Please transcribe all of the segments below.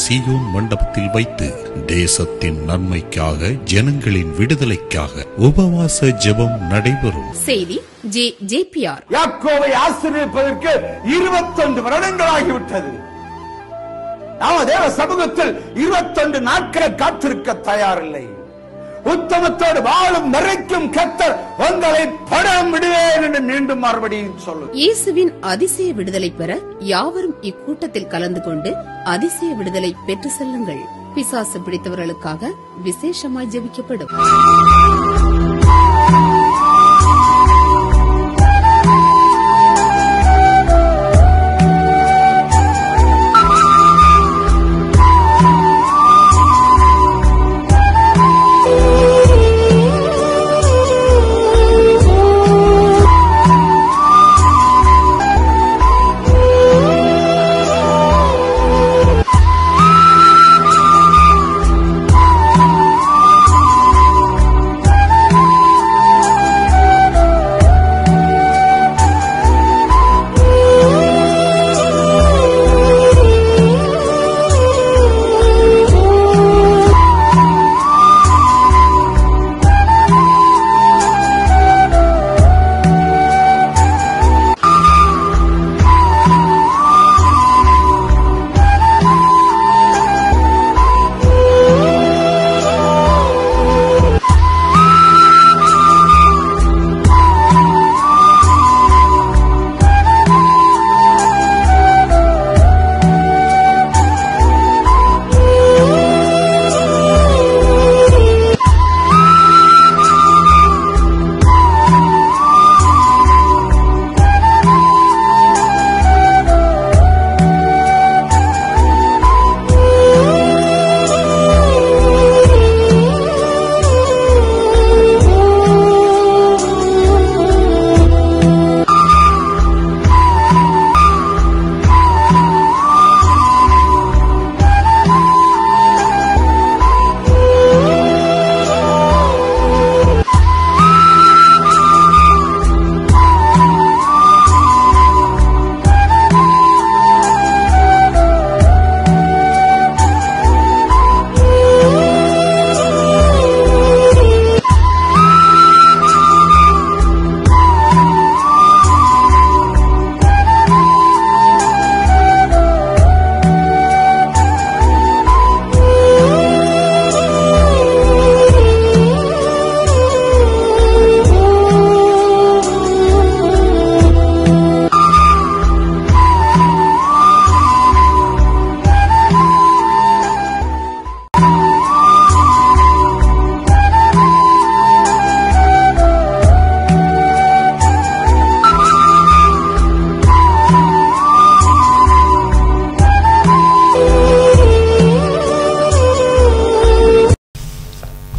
சீயோன் மண்டபத்தில் வைத்து தேசத்தின் நன்மைக்காக, ஜனங்களின் விடுதலைக்காக உபவாச ஜெபம் நடைபெறும். செய்தி JPR. யாக்கோபை ஆசீர்வதிப்பதற்கு 21 வருடங்களாகிவிட்டது. நாம் தேவ சமூகத்தில் 21 நாட்கள் காத்திருக்க தயாரில்லை. உத்தமத்தோடு வாழும் வரைக்கும் கர்த்தர் உங்களை படம் விடுவேன் என்று மீண்டும் மறுபடியும் சொல்லு. இயேசுவின் அதிசய விடுதலை பெற யாவரும் இக்கூட்டத்தில் கலந்து கொண்டு அதிசய விடுதலை பெற்று செல்லுங்கள். பிசாசு பிடித்தவர்களுக்காக விசேஷமாய் ஜெபிக்கப்படும்.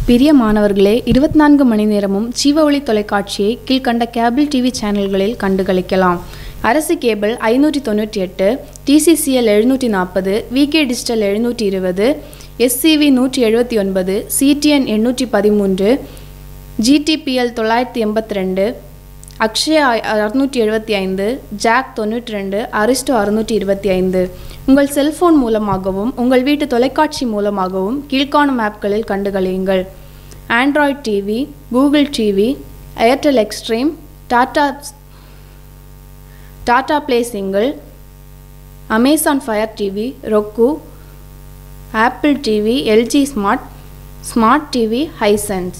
பிரியமானவர்களே, 24 மணி நேரமும் ஜீவ ஒளி தொலைக்காட்சியை கீழ்கண்ட கேபிள் டிவி சேனல்களில் கண்டுகளிக்கலாம். அரசு cable 598, TCCL 740, VK digital 720, SCV 179, CTN 813, GTPL 982, Akshaya 675, Jack 92, Aristo 625. உங்கள் செல்போன் மூலமாகவும் உங்கள் வீட்டு தொலைக்காட்சி மூலமாகவும் கீழ்காணும் ஆப்களில் கண்டுகளியுங்கள். Android TV, Google TV, Airtel Xstream, Tata Play single, Amazon Fire TV, roku, Apple TV, LG smart TV, Hisense.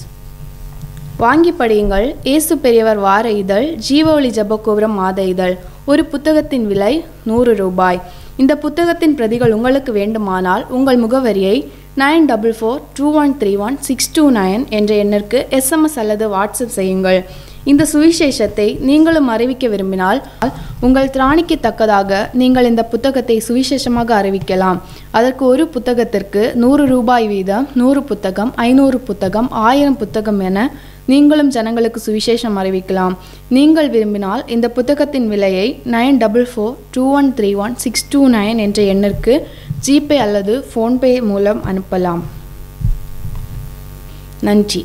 வாங்கி படியுங்கள். இயேசு பெரியவர் வார இதழ், ஜீவ ஒளி ஜெபகோபுரம் மாத இதழ். ஒரு புத்தகத்தின் விலை 100 ரூபாய். இந்த புத்தகத்தின் பிரதிகள் உங்களுக்கு வேண்டுமானால் உங்கள் முகவரியை 9442131629 என்ற எண்ணிற்கு SMS அல்லது வாட்ஸ்அப் செய்யுங்கள். இந்த சுவிசேஷத்தை நீங்களும் அறிவிக்க விரும்பினால் உங்கள் திராணிக்கு தக்கதாக நீங்கள் இந்த புத்தகத்தை சுவிசேஷமாக அறிவிக்கலாம். அதற்கு ஒரு புத்தகத்திற்கு 100 ரூபாய் வீதம், 100 புத்தகம், 500 புத்தகம், 1000 புத்தகம் என நீங்களும் ஜனங்களுக்கு சுவிசேஷம் அறிவிக்கலாம். நீங்கள் விரும்பினால் இந்த புத்தகத்தின் விலையை 9442131629 என்ற எண்ணிற்கு ஜிபே அல்லது ஃபோன்பே மூலம் அனுப்பலாம். நன்றி.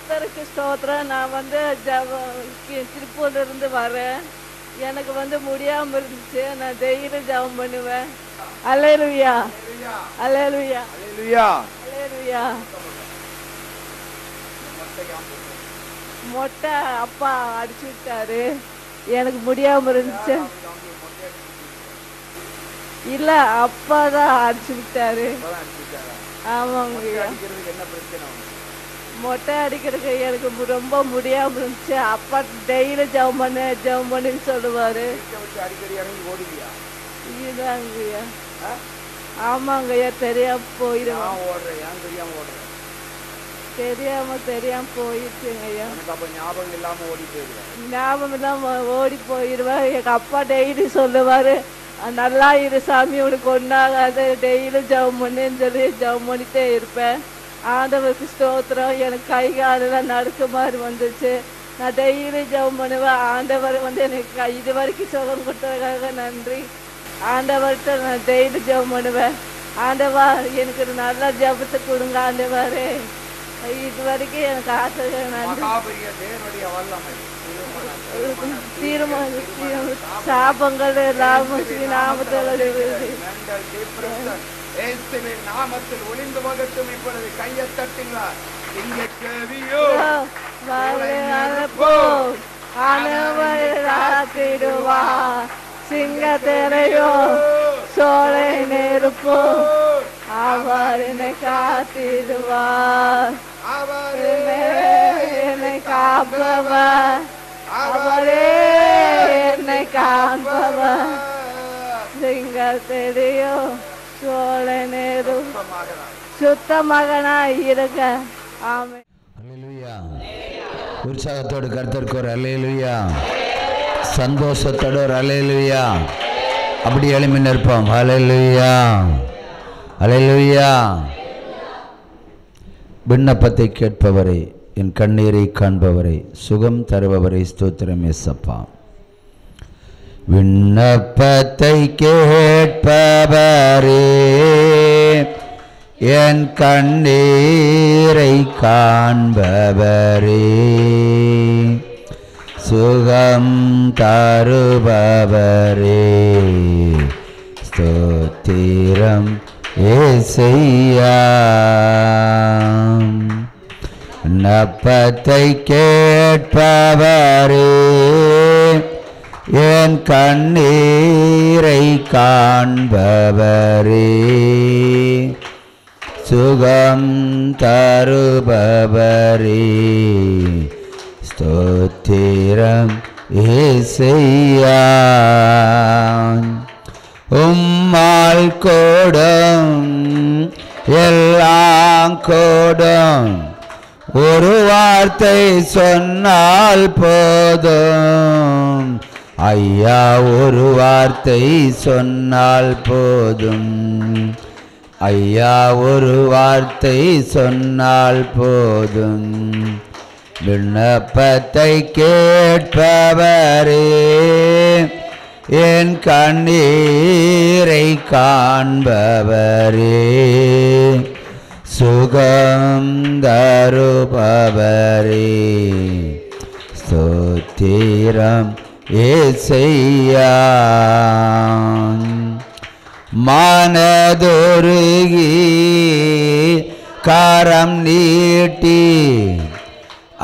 Sir, ஆண்டவருக்கு ஸ்தோத்திரம். நான் திருப்பூர்ல இருந்து வரேன். எனக்கு முடியாம இருந்துச்சு. நான் டெய்லி ஜெபம் பண்ணுவேன். அல்லேலூயா அல்லேலூயா அல்லேலூயா. அல்லேலூயா. மொட்டை அப்பா அடிச்சு விட்டாரு. எனக்கு முடியாம இருந்துச்சு. இல்ல அப்பா தான் அடிச்சு விட்டாரு. ஆமாங்க. மொட்டை அடிக்கிறதுக்கு எனக்கு ரொம்ப முடியாம இருந்துச்சு. அப்பா டெய்லி ஜெபம் பண்ணுன்னு சொல்லுவாரு. இதுதாங்கய்யா. ஆமாங்கய்யா. தெரியாம போயிடுவேன். தெரியாம போயிடுச்சுங்கய்யா. ஞாபகம் இல்லாம ஓடி போயிடுவேன். எங்க அப்பா டெய்லி சொல்லுவாரு, நல்லா இரு சாமி, உனக்கு ஒன்னாகாது, டெய்லி ஜெபம் பண்ணுன்னு சொல்லி ஜெபம் பண்ணிட்டே இருப்பேன். ஆண்டவருக்கு ஸ்தோத்திரம். எனக்கு கை காலெல்லாம் நடுக்க மாதிரி வந்துச்சு. நான் டெய்லி ஜெபம் பண்ணுவேன். ஆண்டவர் எனக்கு இது வரைக்கும் சுகம் கொடுத்ததுக்காக நன்றி. ஆண்டவர்கிட்ட நான் டெய்லி ஜெபம் பண்ணுவேன். ஆண்டவா எனக்கு நல்லா ஜெபத்தை கொடுங்க ஆண்டவரே. இது வரைக்கும் எனக்கு ஆசை. நன்றி. சாபங்கள் நாமத்தில் ஒளிந்து போகட்டும். இப்பொழுது கையை தட்டுங்களா. இங்கே கேவியோ ஆனவராத்திடுவா சிங்கத்தேரையோ சோலை நெருப்போ அவர் என்னை காத்திடுவார். என்னை காப்பவர் அவரே என்னை காண்பவர். சிங்கத்தேரையோ சோலை நெருப்போ சுத்த மகனாய் இருக்க. ஆமென். அல்லேலூயா. உற்சாகத்தோடு கர்த்தருக்கு ஒரு அல்லேலூயா. சந்தோஷத்தோடு ஒரு அல்லேலூயா. அப்படி எழுப்பி நிற்போம். அல்லேலூயா அல்லேலூயா. விண்ணப்பத்தை கேட்பவரை, என் கண்ணீரை காண்பவரை, சுகம் தருபவரை ஸ்தோத்திரம் ஏசப்பா. விண்ணப்பத்தை கேட்பவரே, என் கண்ணீரை காண்பவரே, சுகம் தருபவரே ஸ்தோத்திரம் ஏசையா. விண்ணப்பத்தை கேட்பவரே, என் கண்ணீரை காண்பவரே, சுகம் தருபவரே ஸ்தோத்திரம் ஏசையா. உம்மால் கோடும் எல்லாம் கோடும், ஒரு வார்த்தை சொன்னால் போதும் ஐயா, ஒரு வார்த்தை சொன்னால் போதும் ஐயா, ஒரு வார்த்தை சொன்னால் போதும். விண்ணப்பத்தை கேட்பவரே, என் கண்ணீரை காண்பவரே, சுகம் தருபவரே ஸ்தோத்திரம் ஏசையா. மனதுருகி கரம் நீட்டி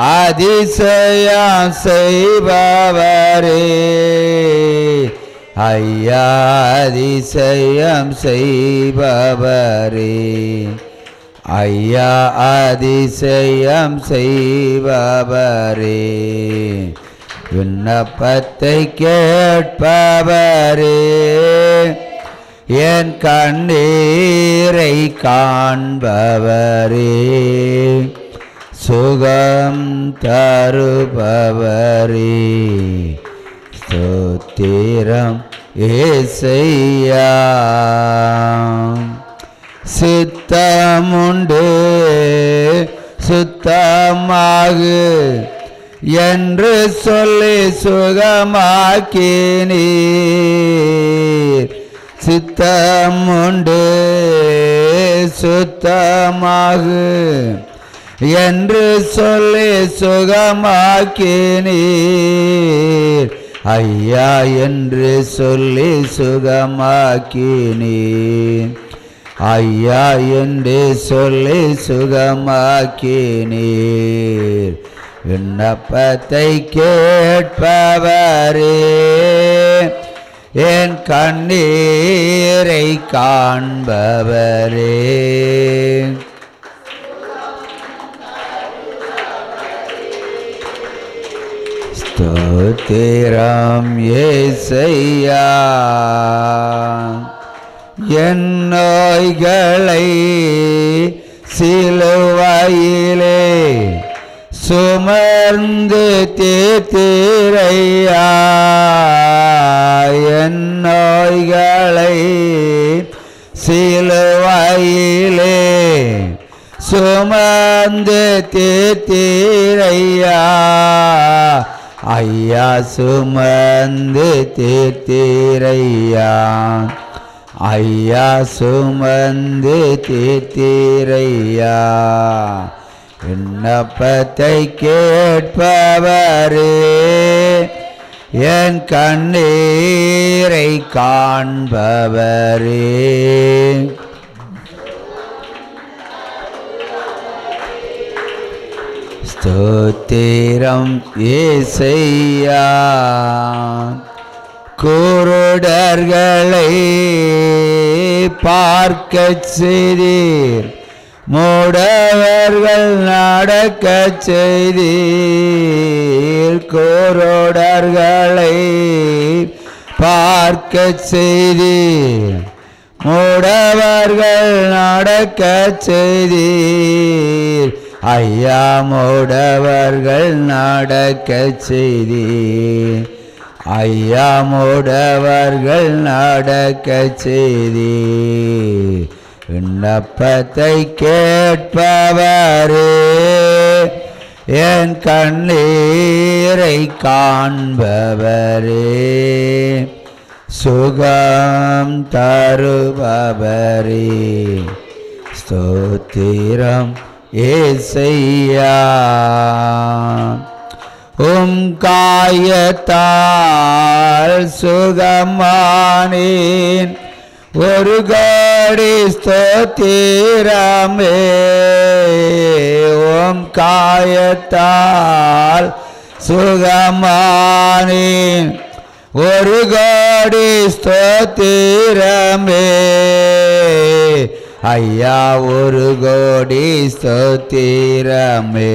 அதிசயம் செய்பவரே ஐயா, அதிசயம் செய்பவரே ஐயா, அதிசயம் செய்பவரே. விண்ணப்பத்தை கேட்பவரே, என் கண்ணீரை காண்பவரே, சுகம் தருபவரே ஸ்தோத்திரம் ஏசையா. சித்தமுண்டு சுத்தமாகு என்று சொல்லி சுகமாக்கினீர். சித்தமுண்டு சுத்தமாகு என்று சொல்லி சுகமாக்கினீர். ஐயா என்று சொல்லி சுகமாக்கினீர். ஐயா என்று சொல்லி சுகமாக்கினீர். விண்ணப்பத்தை கேட்பவரே, என் கண்ணீரை காண்பவரே, ஸ்தோத்திரம் ஏசையா. என் நோய்களை சிலுவையிலே சுமர்ந்து தீர்த்தீரையா. என் நோய்களை சிலுவையிலே சுமர்ந்து தீர்த்தீரையா. ஐயா சுமந்து தீர்த்தீரையா. ஐயா சுமந்து தீர்த்தீரையா. விண்ணப்பத்தை கேட்பவரே, என் கண்ணீரை காண்பவரே, ஸ்தோத்திரம் ஏசையா. குருடர்களை பார்க்கச் செய்தீர், மூடவர்கள் நடக்கச் செய்தீர். குருடர்களை பார்க்கச் செய்தீர், மூடவர்கள் நடக்கச் செய்தீர். ஐயா மூடவர்கள் நடக்கச் செய்தீர். ஐயா மூடவர்கள் நடக்கச் செய்தீர். விண்ணப்பத்தை கேட்பவரே, என் கண்ணீரை காண்பவரே, சுகம் தருபவரே, ஸ்தோத்திரம் ஏசையா. உம் காயத்தால் சுகமானேன், ஒரு கோடி ஸ்தோத்திரமே. உம் காயத்தால் சுகமானேன், ஒரு கோடி ஸ்தோத்திரமே. ஐயா ஒரு கோடி ஸ்தோத்திரமே.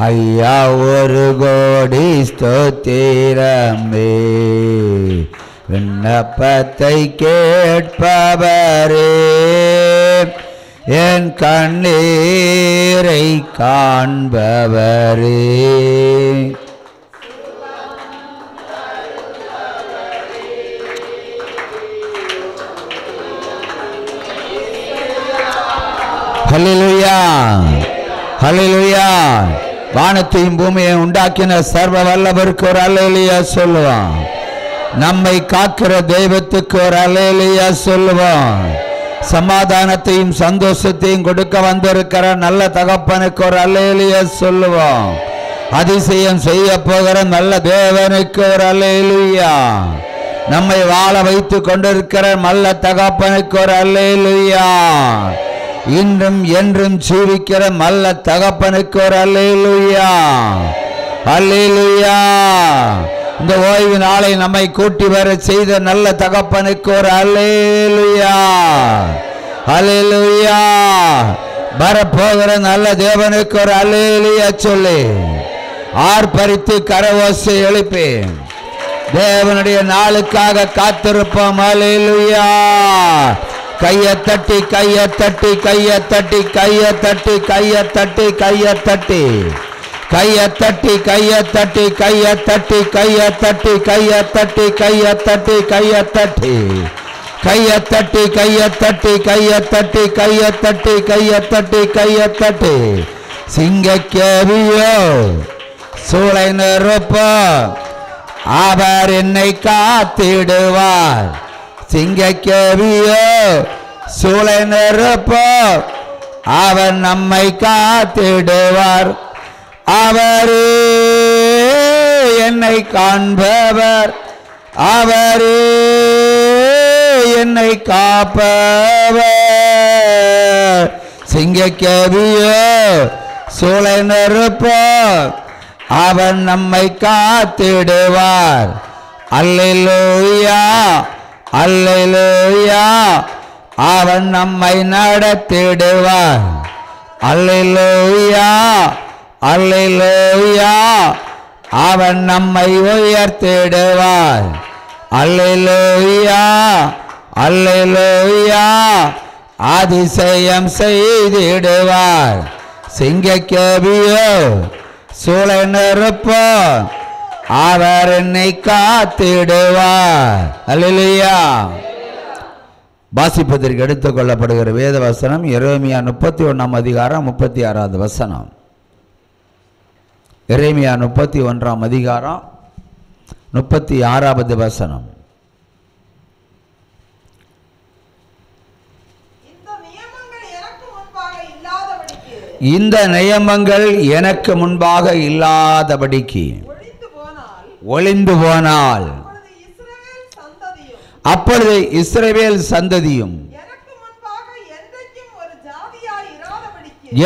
ஐயா ஒரு கோடி ஸ்தோத்திரமே. விண்ணப்பத்தை கேட்பவரே, என் கண்ணீரை காண்பவரே, ஹல்லேலூயா ஹல்லேலூயா. வானத்தையும் பூமியை உண்டாக்கின சர்வ வல்லவருக்கு ஒரு அல்லேலூயா சொல்லுவான். நம்மை காக்கிற தெய்வத்துக்கு ஒரு அல்லேலூயா சொல்லுவோம். சமாதானத்தையும் சந்தோஷத்தையும் கொடுக்க வந்திருக்கிற நல்ல தகப்பனுக்கு ஒரு அல்லேலூயா சொல்லுவோம். அதிசயம் செய்ய போகிற நல்ல தேவனுக்கு ஒரு அல்லேலூயா. நம்மை வாழ வைத்து கொண்டிருக்கிற நல்ல தகப்பனுக்கு ஒரு அல்லேலூயா. இன்றும் என்றும் ஜீவிக்கிற நல்ல தகப்பனுக்கு ஒரு அல்லேலூயா. அல்லேலூயா. இந்த ஓய்வு நாளை நம்மை கூட்டி வர செய்த நல்ல தகப்பனுக்கு ஒரு அல்லேலூயா. அல்லேலூயா. வரப்போகிற நல்ல தேவனுக்கு ஒரு அல்லேலூயா சொல்லி ஆர்ப்பரித்து கரவோசை எழுப்பி தேவனுடைய நாளுக்காக காத்திருப்போம். அல்லேலூயா. கையை தட்டி கையை தட்டி கையை தட்டி கையை தட்டி கையை தட்டி கையை தட்டி கையை தட்டி கையை தட்டி கையை தட்டி கையை தட்டி கையை தட்டி கையை தட்டி கையை தட்டி கையை தட்டி கையை தட்டி கையை தட்டி கையை தட்டி கையை தட்டி கையை தட்டி சிங்கக்கேவியோ சூளை நெருப்போ அவர் என்னை காத்திடுவார். சிங்கக்கேவியோ சூளை நெருப்போ அவர் நம்மை காத்திடுவார். அவரே என்னை காண்பவர், அவரே என்னை காப்பவர். சிங்கக்கேவியோ சூளை நெருப்போ அவர் நம்மை காத்திடுவார். அல்லேலூயா அல்லேலூயா அவன் நம்மை நடத்திடுவார். அல்லேலூயா அல்லேலூயா அவன் நம்மை உயர்த்திடுவார். அல்லேலூயா அல்லேலூயா அதிசயம் செய்திடுவார். சிங்கக்கேவியோ சூளை நெருப்போ அவர் என்னை காத்திடுவார். அல்லேலூயா. வாசிப்பதற்கு எடுத்துக் கொள்ளப்படுகிற வேத வசனம் எரேமியா 31 அதிகாரம் 36 வசனம். எரேமியா 31 அதிகாரம் 36 வசனம். இந்த நியமங்கள் எனக்கு முன்பாக இல்லாதபடிக்கு ஒளிந்து போனால் அப்பொழுது இஸ்ரவேல் சந்ததியும்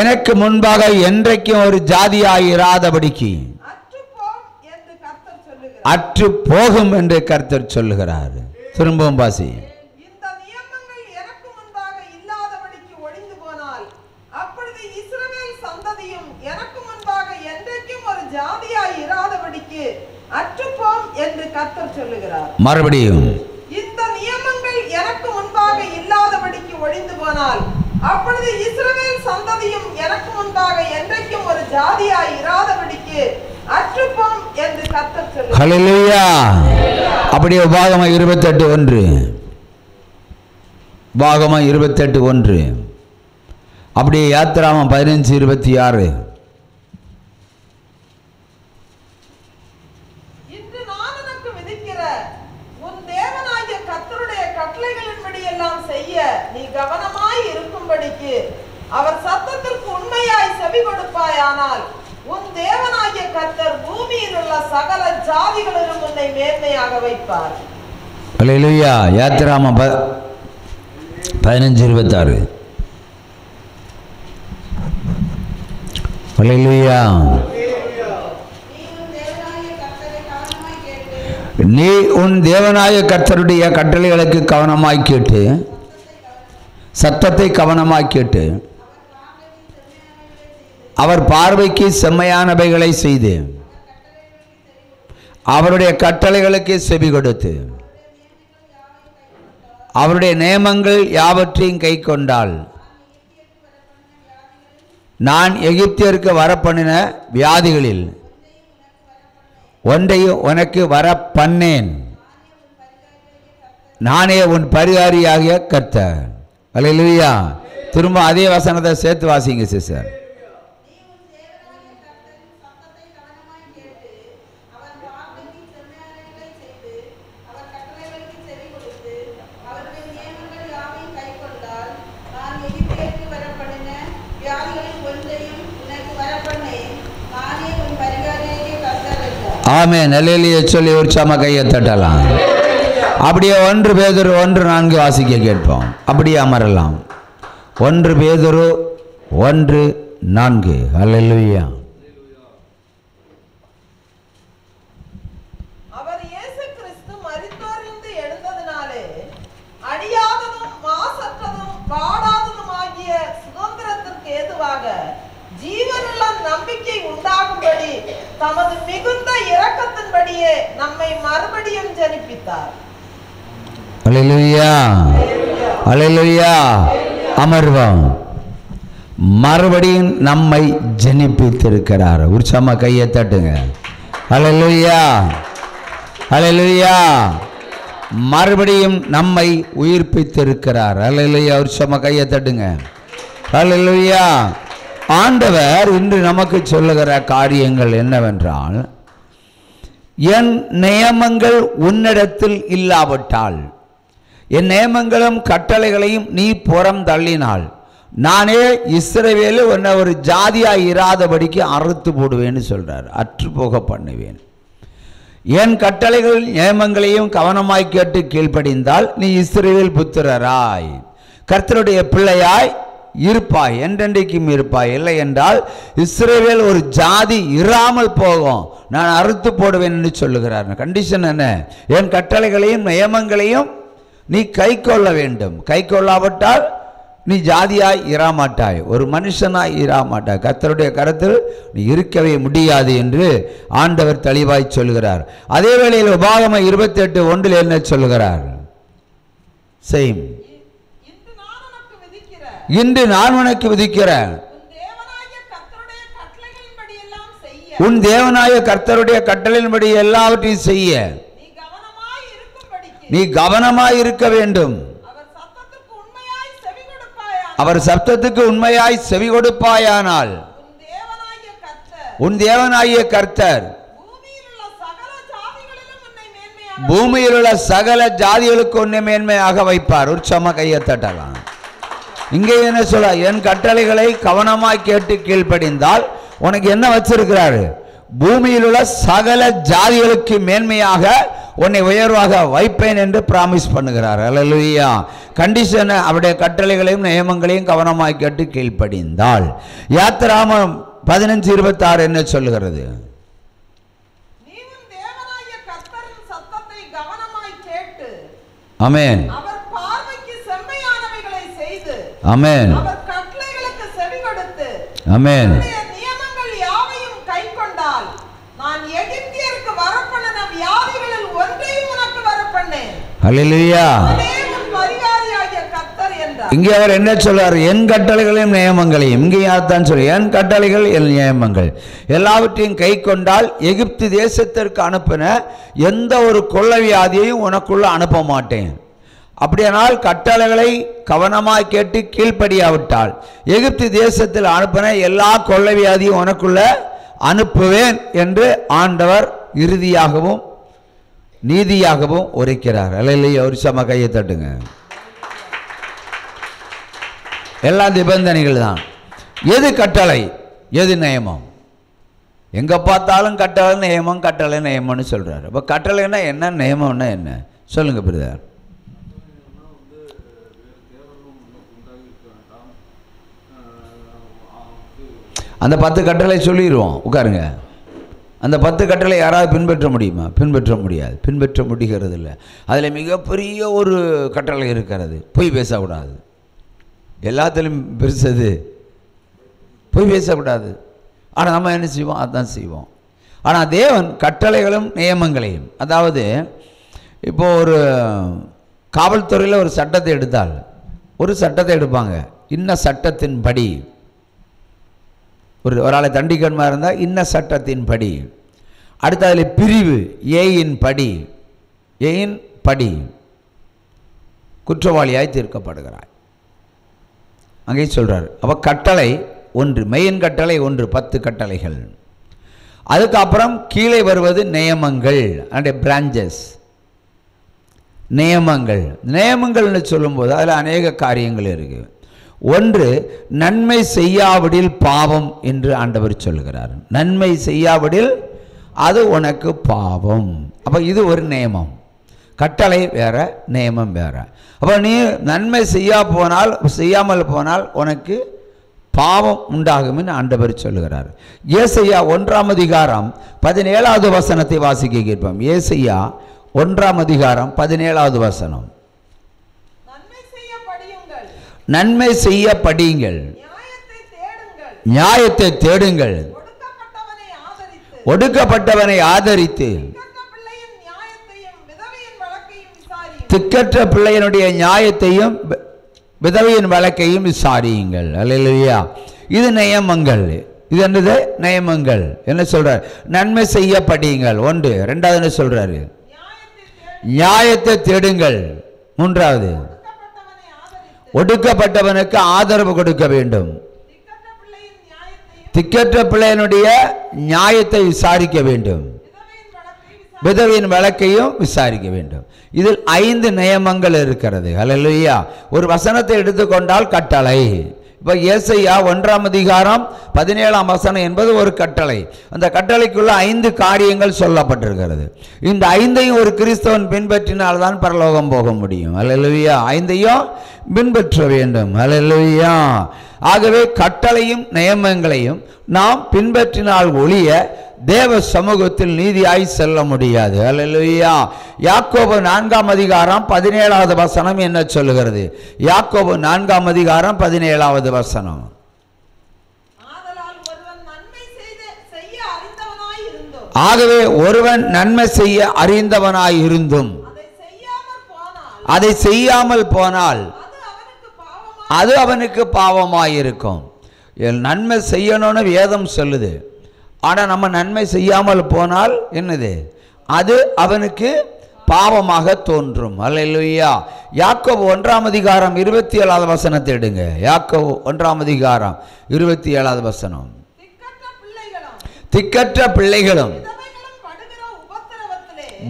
எனக்கு முன்பாக என்றைக்கும் ஒரு ஜாதியாய் இராதபடிக்கு அற்று போகும் என்று கர்த்தர் சொல்லுகிறார். திரும்பவும் வாசி. மறுபடியும் இந்த நியமங்கள் எனக்கு முன்பாக இல்லாதபடிக்கு ஒழிந்து போனால் அப்பொழுது இஸ்ரவேல் சந்ததியும் எனக்கு முன்பாக என்றைக்கும் ஒரு ஜாதியாய் இராதபடிக்கு அற்றுப்போம் என்று கர்த்தர் சொல்லுகிறார். ஹல்லேலூயா. அப்படியே உபாகமம் 28:1 உபாகமம் 28:1 அப்படியே யாத்திராகமம் 15:26 நீ கவனமாய் இருக்கும்படிக்கு அவர் சத்தத்திற்கு உண்மையாய் செவி கொடுப்பாயானால் உன் தேவனாகிய கர்த்தர் பூமியில் உள்ள சகல ஜாதிகளிலும் உன்னை மேன்மையாக வைப்பார். அல்லேலூயா. யாத்திராகமம் 15:26 அல்லேலூயா. நீ உன் தேவனாகிய கர்த்தருடைய கட்டளைகளுக்கு கவனமாய் கேட்டு சத்தத்தை கவனமாய் கேட்டு அவர் பார்வைக்கு செம்மையானவைகளை செய்து அவருடைய கட்டளைகளுக்கு செவி கொடுத்து அவருடைய நியமங்கள் யாவற்றையும் கை கொண்டால் நான் எகிப்தியருக்கு வரப்பண்ணின வியாதிகளில் ஒன்றையும் உனக்கு வர பண்ணேன். நானே உன் பரிகாரியாகிய கர்த்தர். அல்லேலூயா. திரும்ப அதே வசனத்தை சேர்த்து வாசிங்க சிஸ்டர். ஆமென். அல்லேலூயா சொல்லி உற்சாகமா கையை தட்டலாம். அப்படியே 1 பேதுரு 1:4 வாசிக்க கேட்போம். அப்படியே அமரலாம். 1 பேதுரு 1:4. அல்லேலூயா. அவர் இயேசு கிறிஸ்து மரித்தோரிலிருந்து எழுந்ததினாலே அழியாததும் மாசற்றதும் வாடாததுமாகிய சுதந்திரத்திற்கு ஏதுவாக ஜீவனுள்ள நம்பிக்கை உண்டாகும்படி தமது மிகுந்த இரக்கத்தின்படியே நம்மை மறுபடியும் ஜனிப்பித்தார். அல்லேலூயா. அல்லேலூயா. அமர்வோம். மறுபடியும் நம்மை ஜனிப்பித்திருக்கிறார். உற்சாகமா கையை தட்டுங்க. அல்லேலூயா. அல்லேலூயா. மறுபடியும் நம்மை உயிர்ப்பித்திருக்கிறார். அல்லேலூயா. உற்சாகமா கையை தட்டுங்க. அல்லேலூயா. ஆண்டவர் இன்று நமக்கு சொல்லுகிற காரியங்கள் என்னவென்றால், என் நியமங்கள் உன்னிடத்தில் இல்லாவிட்டால், என் நியமங்களும் கட்டளைகளையும் நீ புறம் தள்ளினால் நானே இஸ்ரவேலில் உன்னை ஒரு ஜாதியாய் இராதபடிக்கு அறுத்து போடுவேன்னு சொல்றார். அற்று போக பண்ணுவேன். என் கட்டளைகள் நியமங்களையும் கவனமாய் கேட்டு கீழ்ப்படிந்தால் நீ இஸ்ரவேல் புத்திரராய் கர்த்தருடைய பிள்ளையாய் இருப்பாய், என்றென்றைக்கும் இருப்பாய். இல்லை என்றால் இஸ்ரவேல் ஒரு ஜாதி இராமல் போகும், நான் அறுத்து போடுவேன் என்று சொல்லுகிறார். கண்டிஷன் என்ன? என் கட்டளைகளையும் நியமங்களையும் நீ கை கொள்ள வேண்டும். கை கொள்ளாவிட்டால் நீ ஜாதியாய் இராமாட்டாய், ஒரு மனுஷனாய் இராமாட்டாய், கர்த்தருடைய கரத்தில் நீ இருக்கவே முடியாது என்று ஆண்டவர் தெளிவாய் சொல்கிறார். அதே வேளையில் உபாகமம் 28:1 என்ன சொல்கிறார்? சேம், இன்று நான் உனக்கு விதிக்கிறேன் உன் தேவனாய கர்த்தருடைய கட்டளையின்படி எல்லாவற்றையும் செய்ய நீ கவனமாய் இருக்க வேண்டும். அவர் சத்தத்துக்கு உண்மையாய் செவி கொடுப்பாயானால் உன் தேவனாகிய கர்த்தர் பூமியில் உள்ள சகல ஜாதிகளுக்கு உன்னை மேன்மையாக வைப்பார். உற்சம கையை தட்டலாம். இங்கே என்ன சொல்ல? என் கட்டளைகளை கவனமாய் கேட்டு கீழ்ப்படிந்தால் உனக்கு என்ன வச்சிருக்கிறாரு? பூமியில் உள்ள சகல ஜாதிகளுக்கு மேன்மையாக உன்னை உயர்வாக வைப்பேன் என்று பிராமிஸ் பண்ணுகிறார். அல்லேலூயா. கண்டிஷன் அவருடைய கட்டளைகளையும் நியமங்களையும் கவனமாய் கேட்டு கீழ்ப்படிந்தால். யாத்திராகமம் 15:26 என்ன சொல்லுகிறது? ஆமென். ஆமென். ஆமென். நியமங்கள் யாவையும் கைக்கொண்டால் நான் எகிப்தியருக்கு வரப்பண்ணின வியாதிகளில் ஒன்றையும் உனக்கு வரப்பண்ணேன். ஹல்லேலூயா. இங்கே அவர் என்ன சொல்றார்? என் கட்டளைகளையும் நியமங்களையும். இங்கே யார்தான் சொல்ற? என் கட்டளைகள் என் நியமங்கள் எல்லாவற்றையும் கை கொண்டால் எகிப்து தேசத்திற்கு அனுப்பின எந்த ஒரு கொள்ளை வியாதியையும் உனக்குள்ள அனுப்ப மாட்டேன். அப்படியானால் கட்டளைகளை கவனமாய் கேட்டு கீழ்ப்படியாவிட்டால் எகிப்து தேசத்தில் அனுப்பின எல்லா கொள்ளை வியாதியும் உனக்குள்ள அனுப்புவேன் என்று ஆண்டவர் இறுதியாகவும் நீதியாகவும் உரைக்கிறார். அல்லேலூயா. ஒரு சம கையை தட்டுங்க. எல்லாம் நிபந்தனைகள் தான். எது கட்டளை, எது நியமம்? எங்க பார்த்தாலும் கட்டளை நியமம், கட்டளை நியமம்னு சொல்றாரு. அப்ப கட்டளைன்னா என்ன, நியமம்னா என்ன? சொல்லுங்க பிரதர். அந்த 10 கட்டளை சொல்லிடுவோம், உட்காருங்க. அந்த 10 கட்டளை யாராவது பின்பற்ற முடியுமா? பின்பற்ற முடியாது, பின்பற்ற முடிகிறது இல்லை. அதில் மிகப்பெரிய ஒரு கட்டளை இருக்கிறது, பொய் பேசக்கூடாது. எல்லாத்திலும் பெருசது பொய் பேசக்கூடாது. ஆனால் நம்ம என்ன செய்வோம்? அதுதான் செய்வோம். ஆனால் தேவன் கட்டளைகளும் நியமங்களையும், அதாவது இப்போ ஒரு காவல்துறையில் ஒரு சட்டத்தை எடுத்தால் ஒரு சட்டத்தை எடுப்பாங்க. இன்ன சட்டத்தின்படி ஒரு ஆளை தண்டிக்கணுமா இருந்தால் இன்ன சட்டத்தின்படி. அடுத்த அதில் பிரிவு ஏயின் படி குற்றவாளியாய் தீர்க்கப்படுகிறாய். அங்கே சொல்றார். அப்போ கட்டளை ஒன்று, மெயின் கட்டளை ஒன்று, 10 கட்டளைகள். அதுக்கப்புறம் கீழே வருவது நியமங்கள், அண்ட் பிரான்ச்சஸ். நியமங்கள்னு சொல்லும்போது அதில் அநேக காரியங்கள் இருக்கு. ஒன்று, நன்மை செய்யாவிடில் பாவம் என்று ஆண்டவர் சொல்கிறார். நன்மை செய்யாவிடில் அது உனக்கு பாவம். அப்போ இது ஒரு நியமம். கட்டளை வேற, நியமம் வேற. அப்போ நீ நன்மை செய்யாமல் போனால் உனக்கு பாவம் உண்டாகும் என்று ஆண்டவர் சொல்லுகிறார். ஏசையா 1ஆம் அதிகாரம் 17வது வசனத்தை வாசிக்க கேட்போம். ஏசையா 1ஆம் அதிகாரம் 17வது வசனம். நன்மை செய்ய படியுங்கள், நியாயத்தை தேடுங்கள், ஒடுக்கப்பட்டவனை ஆதரித்து திக்கற்ற பிள்ளையனுடைய நியாயத்தையும் விதவையின் வழக்கையும் விசாரியுங்கள். அல்லேலூயா. இது நியமங்கள். இது என்னது? நியமங்கள். என்ன சொல்றார்? நன்மை செய்ய படியுங்கள் ஒன்று. ரெண்டாவது என்ன சொல்றாரு? நியாயத்தை தேடுங்கள். மூன்றாவது, ஒடுக்கப்பட்டவனுக்கு ஆதரவு கொடுக்க வேண்டும். திக்கற்ற பிள்ளையனுடைய நியாயத்தை விசாரிக்க வேண்டும், விதவையின் வழக்கையும் விசாரிக்க வேண்டும். இதில் 5 நியமங்கள் இருக்கிறது. ஹல்லேலூயா. ஒரு வசனத்தை எடுத்துக்கொண்டால் கட்டளை, இப்போ ஏசாயா 1:17 என்பது ஒரு கட்டளை. அந்த கட்டளைக்குள்ள 5 காரியங்கள் சொல்லப்பட்டிருக்கிறது. இந்த 5ஐயும் ஒரு கிறிஸ்தவன் பின்பற்றினால்தான் பரலோகம் போக முடியும். அல்லேலூயா. 5ஐயும் பின்பற்ற வேண்டும். அல்லேலூயா. ஆகவே கட்டளையும் நியமங்களையும் நாம் பின்பற்றினால் ஒழிய தேவ சமூகத்தில் நீதியாய் செல்ல முடியாது. அல்லேலூயா. யாக்கோபு 4:17 என்ன சொல்லுகிறது? யாக்கோபு 4:17. ஆகவே ஒருவன் நன்மை செய்ய அறிந்தவனாய் இருந்தும் அதை செய்யாமல் போனால் அது அவனுக்கு பாவமாயிருக்கும். நன்மை செய்யணும்னு வேதம் சொல்லுது. ஆனால் நம்ம நன்மை செய்யாமல் போனால் என்னது? அது அவனுக்கு பாவமாக தோன்றும். அல்லேலூயா. யாக்கோபு 1:27 எடுங்க. யாக்கோபு 1:27. திக்கற்ற பிள்ளைகளும்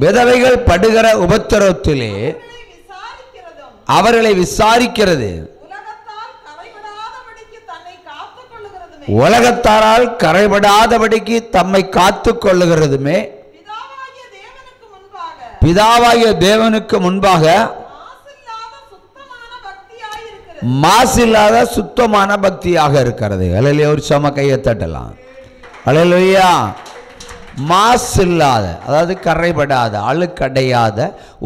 விதவைகள் படுகிற உபத்திரவத்திலே அவர்களை விசாரிக்கிறது, உலகத்தாரால் கரைபடாதபடிக்கு தம்மை காத்து கொள்ளுகிறதுமே பிதாவாகிய தேவனுக்கு முன்பாக மாசில்லாத சுத்தமான பக்தியாக இருக்கிறது. அல்லேலூயா. ஒரு சம கையை தட்டலாம். அல்லேலூயா. மாசில்லாத, அதாவது கரைபடாத, அழுக்கடையாத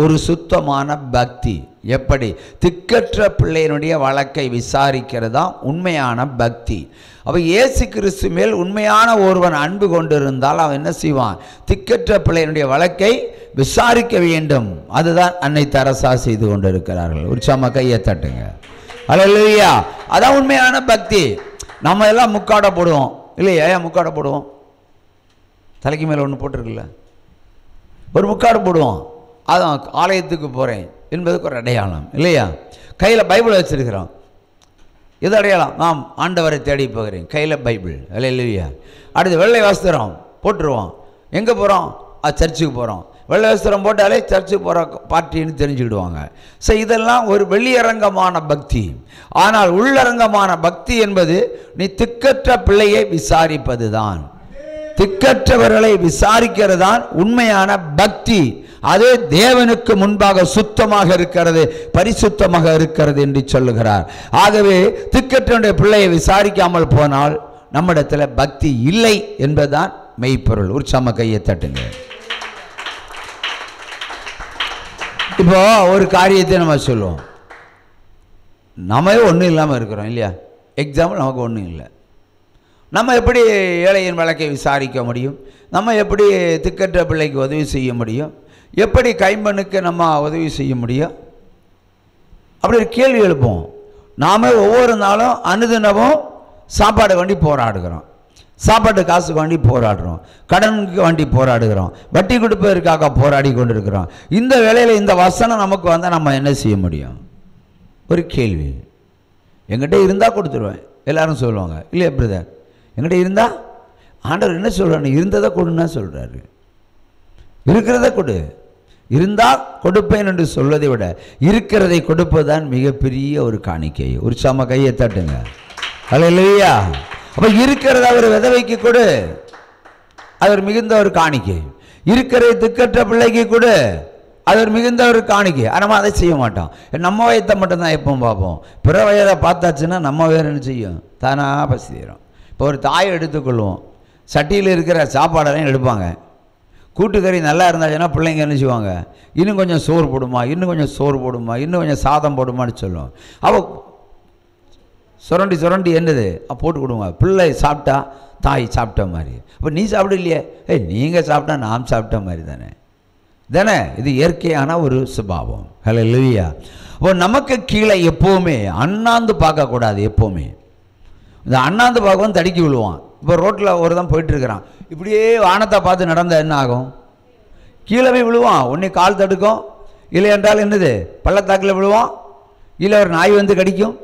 ஒரு சுத்தமான பக்தி. எப்படி? திக்கற்ற பிள்ளையினுடைய வழக்கை விசாரிக்கிறதா உண்மையான பக்தி. அப்போ இயேசு கிறிஸ்து மேல் உண்மையான ஒருவன் அன்பு கொண்டிருந்தால் அவன் என்ன செய்வான்? திக்கற்ற பிள்ளையினுடைய வழக்கை விசாரிக்க வேண்டும். அதுதான் அன்னை தெரசா செய்து கொண்டிருக்கிறார்கள். உற்சாகமா கையை தட்டுங்க. அல்லேலூயா. அதான் உண்மையான பக்தி. நம்ம எல்லாம் முக்காட போடுவோம் இல்லையா? ஏன் முக்காட போடுவோம்? தலைக்கு மேலே ஒன்று போட்டிருக்குல்ல, ஒரு முக்காடு போடுவோம். அதான் ஆலயத்துக்கு போகிறேன் என்பதுக்கு ஒரு அடையாளம் இல்லையா? கையில் பைபிள் வச்சிருக்கிறோம். இது அடையாளம். நாம் ஆண்டவரை தேடி போகிறேன், கையில் பைபிள். அல்லேலூயா. அடுத்து வெள்ளை வஸ்திரம் போட்டுருவோம். எங்கே போகிறோம்? சர்ச்சுக்கு போகிறோம். வெள்ளை வஸ்திரம் போட்டாலே சர்ச்சுக்கு போகிற பார்ட்டின்னு தெரிஞ்சுக்கிடுவாங்க. ஸோ இதெல்லாம் ஒரு வெளியரங்கமான பக்தி. ஆனால் உள்ளரங்கமான பக்தி என்பது நீ திக்கற்ற பிள்ளையை விசாரிப்பது தான். திக்கற்றவர்களை விசாரிக்கிறது தான் உண்மையான பக்தி. அது தேவனுக்கு முன்பாக சுத்தமாக இருக்கிறது, பரிசுத்தமாக இருக்கிறது என்று சொல்லுகிறார். ஆகவே திக்கற்றவனுடைய பிள்ளையை விசாரிக்காமல் போனால் நம்மிடத்தில் பக்தி இல்லை என்பதுதான் மெய்ப்பொருள். ஒரு சம கையை தட்டுங்க. இப்போ ஒரு காரியத்தை நம்ம சொல்லுவோம், நம்ம ஒன்றும் இல்லாமல் இருக்கிறோம் இல்லையா? எக்ஸாம்பிள், நமக்கு ஒன்றும் இல்லை. நம்ம எப்படி ஏழையின் வழக்கை விசாரிக்க முடியும்? நம்ம எப்படி திக்கற்ற பிள்ளைக்கு உதவி செய்ய முடியும்? எப்படி கைம்பெண்ணுக்கு நம்ம உதவி செய்ய முடியும்? அப்படி ஒரு கேள்வி எழுப்போம். நாம் ஒவ்வொரு நாளும் அனுதினமும் சாப்பாடு வேண்டி போராடுகிறோம், சாப்பாட்டு காசுக்கு வேண்டி போராடுறோம், கடனுக்கு வேண்டி போராடுகிறோம், வட்டி கொடுப்பதற்காக போராடி கொண்டிருக்கிறோம். இந்த வேளையில் இந்த வசனம் நமக்கு வந்தால் நம்ம என்ன செய்ய முடியும்? ஒரு கேள்வி. என்கிட்ட இருந்தால் கொடுத்துருவேன் எல்லாரும் சொல்லுவாங்க இல்லையா பிரதர்? என்கிட்ட இருந்தால் ஆண்டவர் என்ன சொல்கிறாரு? இருந்ததை கொடுன்னா சொல்கிறாரு. இருக்கிறத கொடு, இருந்தால் கொடுப்பேன் என்று சொல்வதை விட இருக்கிறதை கொடுப்பதுதான் மிகப்பெரிய ஒரு காணிக்கை. ஒரு சம கையை தட்டுங்க. அல்லேலூயா. அப்போ இருக்கிறத அவர் விதவைக்கு கொடு, அவர் மிகுந்த ஒரு காணிக்கை. இருக்கிறதை திக்கற்ற பிள்ளைக்கு கொடு, அது மிகுந்த ஒரு காணிக்கை. நம்ம அதை செய்ய மாட்டோம். நம்ம வயத்தை மட்டும்தான் எப்பவும் பார்ப்போம். பிற வயதை பார்த்தாச்சுன்னா நம்ம வேறு என்ன செய்யும்? தானாக பசி தீரும். இப்போ ஒரு தாயை எடுத்துக்கொள்வோம், சட்டியில் இருக்கிற சாப்பாடெல்லாம் எடுப்பாங்க. கூட்டுக்கறி நல்லா இருந்தாச்சுன்னா பிள்ளைங்க என்ன செய்வாங்க? இன்னும் கொஞ்சம் சோறு போடுமா, இன்னும் கொஞ்சம் சோறு போடுமா, இன்னும் கொஞ்சம் சாதம் போடுமான்னு சொல்லுவோம். அவள் சுரண்டி சுரண்டி என்னது போட்டு கொடுங்க. பிள்ளை சாப்பிட்டா தாய் சாப்பிட்ட மாதிரி. அப்போ நீ சாப்பிட இல்லையே, நீங்கள் சாப்பிட்டா நாம் சாப்பிட்ட மாதிரி தானே தானே? இது இயற்கையான ஒரு சுபாவம். ஹல்லேலூயா. அப்போ நமக்கு கீழே எப்போவுமே அண்ணாந்து பார்க்கக்கூடாது. எப்போவுமே இந்த அண்ணாந்து பார்க்கவும் தடுக்கி விழுவான். இப்போ ரோட்டில் ஒரு தான் போயிட்டுருக்கிறான், இப்படியே வானத்தை பார்த்து நடந்தால் என்ன ஆகும்? கீழே போய் விழுவான். ஒன்றே கால் தடுக்கும், இல்லை என்றால் என்னது பள்ளத்தாக்கில் விழுவான், இல்லை ஒரு நாய் வந்து கடிக்கும்,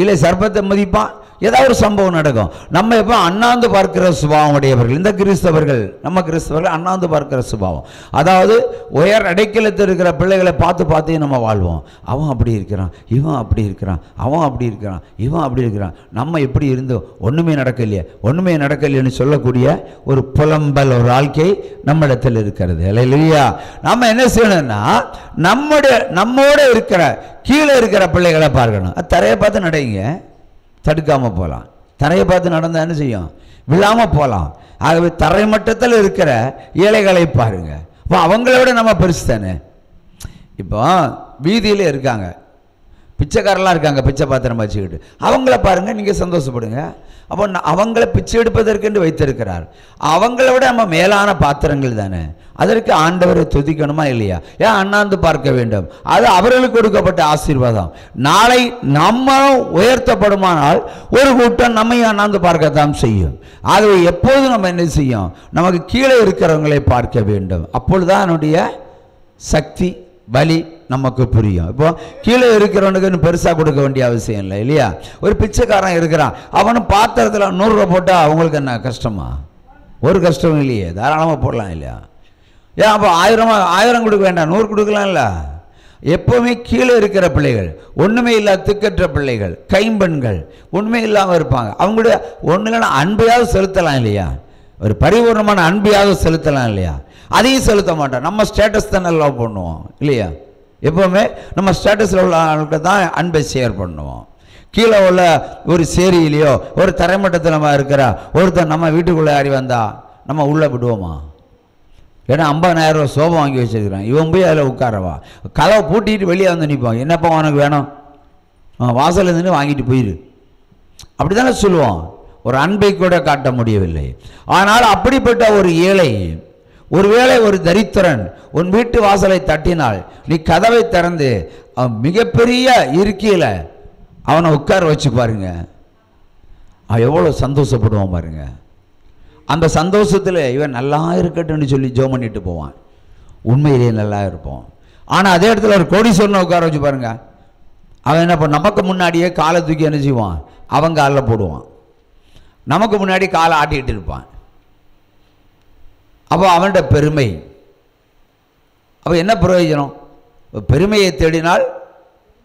இல்லை சர்ப்பத்தை மதிப்பான். ஏதாவது ஒரு சம்பவம் நடக்கும். நம்ம எப்போ அண்ணாந்து பார்க்கிற சுபாவம் உடையவர்கள். இந்த கிறிஸ்தவர்கள், நம்ம கிறிஸ்தவர்கள் அண்ணாந்து பார்க்கிற சுபாவம். அதாவது உயர் அடைக்கலத்தில் இருக்கிற பிள்ளைகளை பார்த்து பார்த்தே நம்ம வாழ்வோம். அவன் அப்படி இருக்கிறான், இவன் அப்படி இருக்கிறான், அவன் அப்படி இருக்கிறான், இவன் அப்படி இருக்கிறான், நம்ம எப்படி இருந்தோம், ஒன்றுமே நடக்கலையேன்னு சொல்லக்கூடிய ஒரு புலம்பல், ஒரு வாழ்க்கை நம்மிடத்தில் இருக்கிறது. அல்லேலூயா. நம்ம என்ன செய்யணும்னா நம்மோட இருக்கிற கீழே இருக்கிற பிள்ளைகளை பார்க்கணும். தரையை பார்த்து நடைங்க, தடுக்காமல் போகலாம். தரையை பார்த்து நடந்தால் என்ன செய்யும், விழாமல் போகலாம். ஆகவே தரை மட்டத்தில் இருக்கிற ஏழைகளை பாருங்க. இப்போ அவங்கள விட நம்ம பெருசு தானே. இப்போ வீதியில் இருக்காங்க, பிச்சைக்காரெல்லாம் இருக்காங்க, பிச்சை பாத்திரம் வச்சுக்கிட்டு, அவங்கள பாருங்கள், நீங்கள் சந்தோஷப்படுங்க. அப்போ அவங்கள பிச்சை எடுப்பதற்கென்று வைத்திருக்கிறார். அவங்கள விட நம்ம மேலான பாத்திரங்கள் தானே. அதற்கு ஆண்டவரை துதிக்கணுமா இல்லையா? ஏன் அண்ணாந்து பார்க்க வேண்டும்? அது அவர்களுக்கு கொடுக்கப்பட்ட ஆசீர்வாதம். நாளை நம்ம உயர்த்தப்படுமானால் ஒரு கூட்டம் நம்மை அண்ணாந்து பார்க்கத்தான் செய்யும். ஆகவே எப்போது நம்ம என்ன செய்யும், நமக்கு கீழே இருக்கிறவங்களை பார்க்க வேண்டும். அப்பொழுதுதான் என்னுடைய சக்தி பலி நமக்கு புரியும். இப்போ கீழே இருக்கிறவனுக்கு பெருசாக கொடுக்க வேண்டிய அவசியம் இல்லை இல்லையா? ஒரு பிச்சைக்காரன் இருக்கிறான், அவனும் பாத்திரத்தில் 100 ரூபா போட்டால் அவங்களுக்கு என்ன கஷ்டமா? ஒரு கஷ்டமும் இல்லையே, தாராளமாக போடலாம் இல்லையா? ஏன் அப்போ 1000 கொடுக்க வேண்டாம், 100 கொடுக்கலாம் இல்லை? எப்போவுமே கீழே இருக்கிற பிள்ளைகள், ஒன்றுமே இல்லாத திக்கற்ற பிள்ளைகள், கைம்பெண்கள், ஒன்றுமே இல்லாமல் இருப்பாங்க. அவங்களுடைய ஒன்றும் இல்லைன்னா அன்பையாவது செலுத்தலாம் இல்லையா? ஒரு பரிபூர்ணமான அன்பையாவது செலுத்தலாம் இல்லையா? அதையும் செலுத்த மாட்டோம். நம்ம ஸ்டேட்டஸ் தானே லவ் பண்ணுவோம் இல்லையா? எப்போவுமே நம்ம ஸ்டேட்டஸில் உள்ள ஆளுக்கு தான் அன்பை ஷேர் பண்ணுவோம். கீழே உள்ள ஒரு சேரியிலையோ ஒரு தரைமட்டத்தில் நம்ம இருக்கிற ஒருத்தர் நம்ம வீட்டுக்குள்ளே யாரி வந்தால் நம்ம உள்ளே விடுவோமா? ஏன்னா 50,000 ரூபா சோபம் வாங்கி வச்சுருக்கிறான், இவன் போய் அதில் உட்காரவா? கதவை பூட்டிட்டு வெளியே வந்து நிற்போம். என்னப்பா உனக்கு வேணும்? வாசல் இருந்து வாங்கிட்டு போயிரு, அப்படி தானே சொல்லுவோம். ஒரு அன்பை கூட காட்ட முடியவில்லை. ஆனால் அப்படிப்பட்ட ஒரு ஏழை, ஒருவேளை ஒரு தரித்திரன் உன் வீட்டு வாசலை தட்டினால் நீ கதவை திறந்து அவன் மிகப்பெரிய இருக்கையில் அவனை உட்கார வச்சு பாருங்க, அவன் எவ்வளோ சந்தோஷப்படுவான் பாருங்க. அந்த சந்தோஷத்தில் இவன் நல்லா இருக்கட்டும்னு சொல்லி ஜெபம் பண்ணிட்டு போவான். உண்மையிலேயே நல்லா இருப்போம். ஆனால் அதே இடத்துல ஒரு கோடீஸ்வரனை உட்கார வச்சு பாருங்க, அவன் என்ன பண்ண, நமக்கு முன்னாடியே காலை தூக்கி என்ன செய்வான், அவன் காலில் போடுவான். நமக்கு முன்னாடி காலை ஆட்டிக்கிட்டு இருப்பான். அப்போ அவன்கிட்ட பெருமை. அப்போ என்ன பிரயோஜனம்? பெருமையை தேடினால்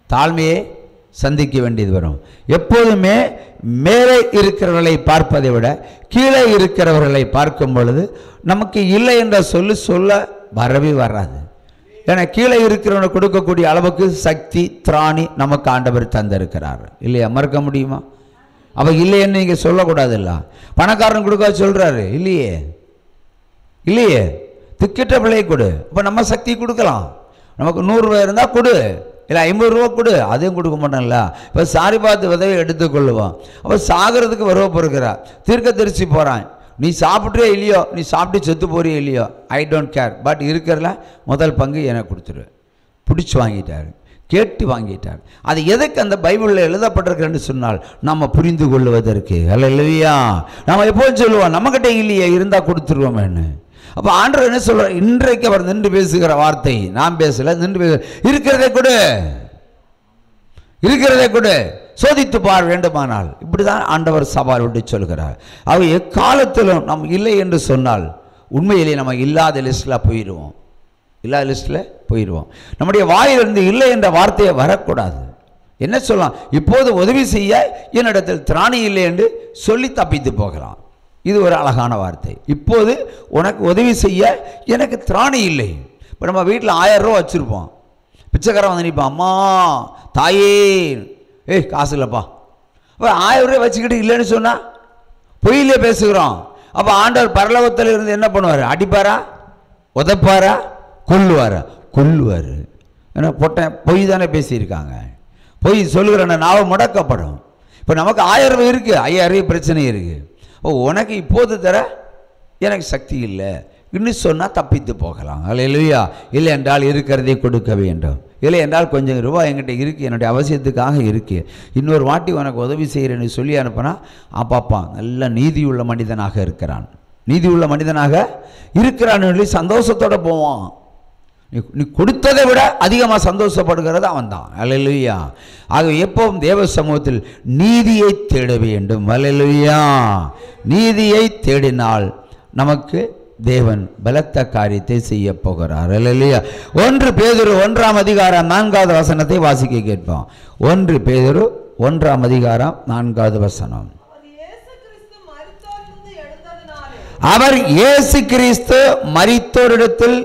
தாழ்மையை சந்திக்க வேண்டியது வரும். எப்போதுமே மேலே இருக்கிறவர்களை பார்ப்பதை விட கீழே இருக்கிறவர்களை பார்க்கும் பொழுது நமக்கு இல்லை என்ற சொல்ல வரவே வராது. ஏன்னா கீழே இருக்கிறவனை கொடுக்கக்கூடிய அளவுக்கு சக்தி திராணி நமக்கு ஆண்டவர் தந்திருக்கிறார் இல்லையா? மறக்க முடியுமா? அப்போ இல்லைன்னு நீங்கள் சொல்லக்கூடாது. இல்லை பணக்காரன் கொடுக்க சொல்கிறாரு, இல்லையே இல்லையே, திக்கிட்ட பிள்ளை கொடு. இப்போ நம்ம சக்தி கொடுக்கலாம். நமக்கு 100 ரூபா இருந்தால் கொடு, இல்லை 50 ரூபா கொடு, அதையும் கொடுக்க மாட்டோம்ல. இப்போ சாரி பார்த்து உதவி எடுத்துக்கொள்ளுவோம். அப்போ சாகிறதுக்கு வருவ பொறுக்கிறா, தீர்க்க தரிசி போகிறான். நீ சாப்பிட்றே இல்லையோ, நீ சாப்பிட்டு செத்து போறியோ இல்லையோ, ஐ டோன்ட் கேர், பட் இருக்கிறல முதல் பங்கு எனக்கு கொடுத்துரு. பிடிச்சி வாங்கிட்டார், கேட்டு வாங்கிட்டார். அது எதுக்கு அந்த பைபிளில் எழுதப்பட்டிருக்குன்னு சொன்னால் நம்ம புரிந்து கொள்வதற்கு. அல்லேலூயா. நம்ம எப்போதும் சொல்லுவோம் நம்மகிட்ட இல்லையே, இருந்தால் கொடுத்துருவோமேன்னு. அப்போ ஆண்டவர் என்ன சொல்றார்? இன்றைக்கு அவர் நின்று பேசுகிற வார்த்தை, நான் பேசல, நின்று பேச, இருக்கிறதை கொடு, இருக்கிறதை கொடு, சோதித்து பார் வேண்டுமானால். இப்படிதான் ஆண்டவர் சவால் விட்டு சொல்கிறார். அவர் எக்காலத்திலும் நம்ம இல்லை என்று சொன்னால் உண்மையிலேயே நம்ம இல்லாத லிஸ்டில் போயிடுவோம், இல்லாத லிஸ்டில் போயிடுவோம். நம்முடைய வாயிலிருந்து இல்லை என்ற வார்த்தையை வரக்கூடாது. என்ன சொல்லலாம்? இப்போது உதவி செய்ய என்னிடத்தில் திராணி இல்லை என்று சொல்லி தப்பித்து போகலாம். இது ஒரு அழகான வார்த்தை. இப்போது உனக்கு உதவி செய்ய எனக்கு திராணி இல்லை. இப்போ நம்ம வீட்டில் 1000 ரூபா வச்சுருப்போம், பிச்சைக்காரன் வந்து நிற்பான், அம்மா தாயே, காசு இல்லைப்பா. அப்போ 1000 ரூபாய் வச்சுக்கிட்டு இல்லைன்னு சொன்னால் பொய்யிலே பேசுகிறோம். அப்போ ஆண்டவர் பரலோகத்தில் இருந்து என்ன பண்ணுவார்? அடிப்பாரா, உதைப்பாரா, கொல்லுவாரா? கொல்லுவார். ஏன்னா பொய் தானே பேசியிருக்காங்க. பொய் சொல்லுகிற நாவ முடக்கப்படும். இப்போ நமக்கு 1000 ரூபாய் இருக்குது, 5000 ரூபாய் பிரச்சனை இருக்குது. உனக்கு இப்போது தர எனக்கு சக்தி இல்லை இன்னும் சொன்னால் தப்பித்து போகலாம். அல்லேலூயா. இல்லை என்றால் இருக்கிறதை கொடுக்க வேண்டும். இல்லை என்றால் கொஞ்சம் ரூபாய் என்கிட்ட இருக்குது, என்னுடைய அவசியத்துக்காக இருக்குது, இன்னொரு வாட்டி உனக்கு உதவி செய்கிறேன்னு சொல்லி அனுப்புனா ஆப்பாப்பா நல்ல நீதியுள்ள மனிதனாக இருக்கிறான், நீதியுள்ள மனிதனாக இருக்கிறான்னு சொல்லி சந்தோஷத்தோடு போவான். நீ கொடுத்ததை விட அதிகமாக சந்தோஷப்படுகிறது அவன் தான். அல்லேலூயா. ஆக எப்பவும் தேவ சமூகத்தில் நீதியை தேட வேண்டும். அல்லேலூயா. நீதியை தேடினால் நமக்கு தேவன் பலத்த காரியத்தை செய்ய போகிறார். அல்லேலூயா. 1 பேதுரு 1ஆம் அதிகாரம் 4வது வசனத்தை வாசிக்க கேட்போம். 1 பேதுரு 1ஆம் அதிகாரம் 4வது வசனம். அவர் இயேசு கிறிஸ்து மரித்தோரிடத்தில்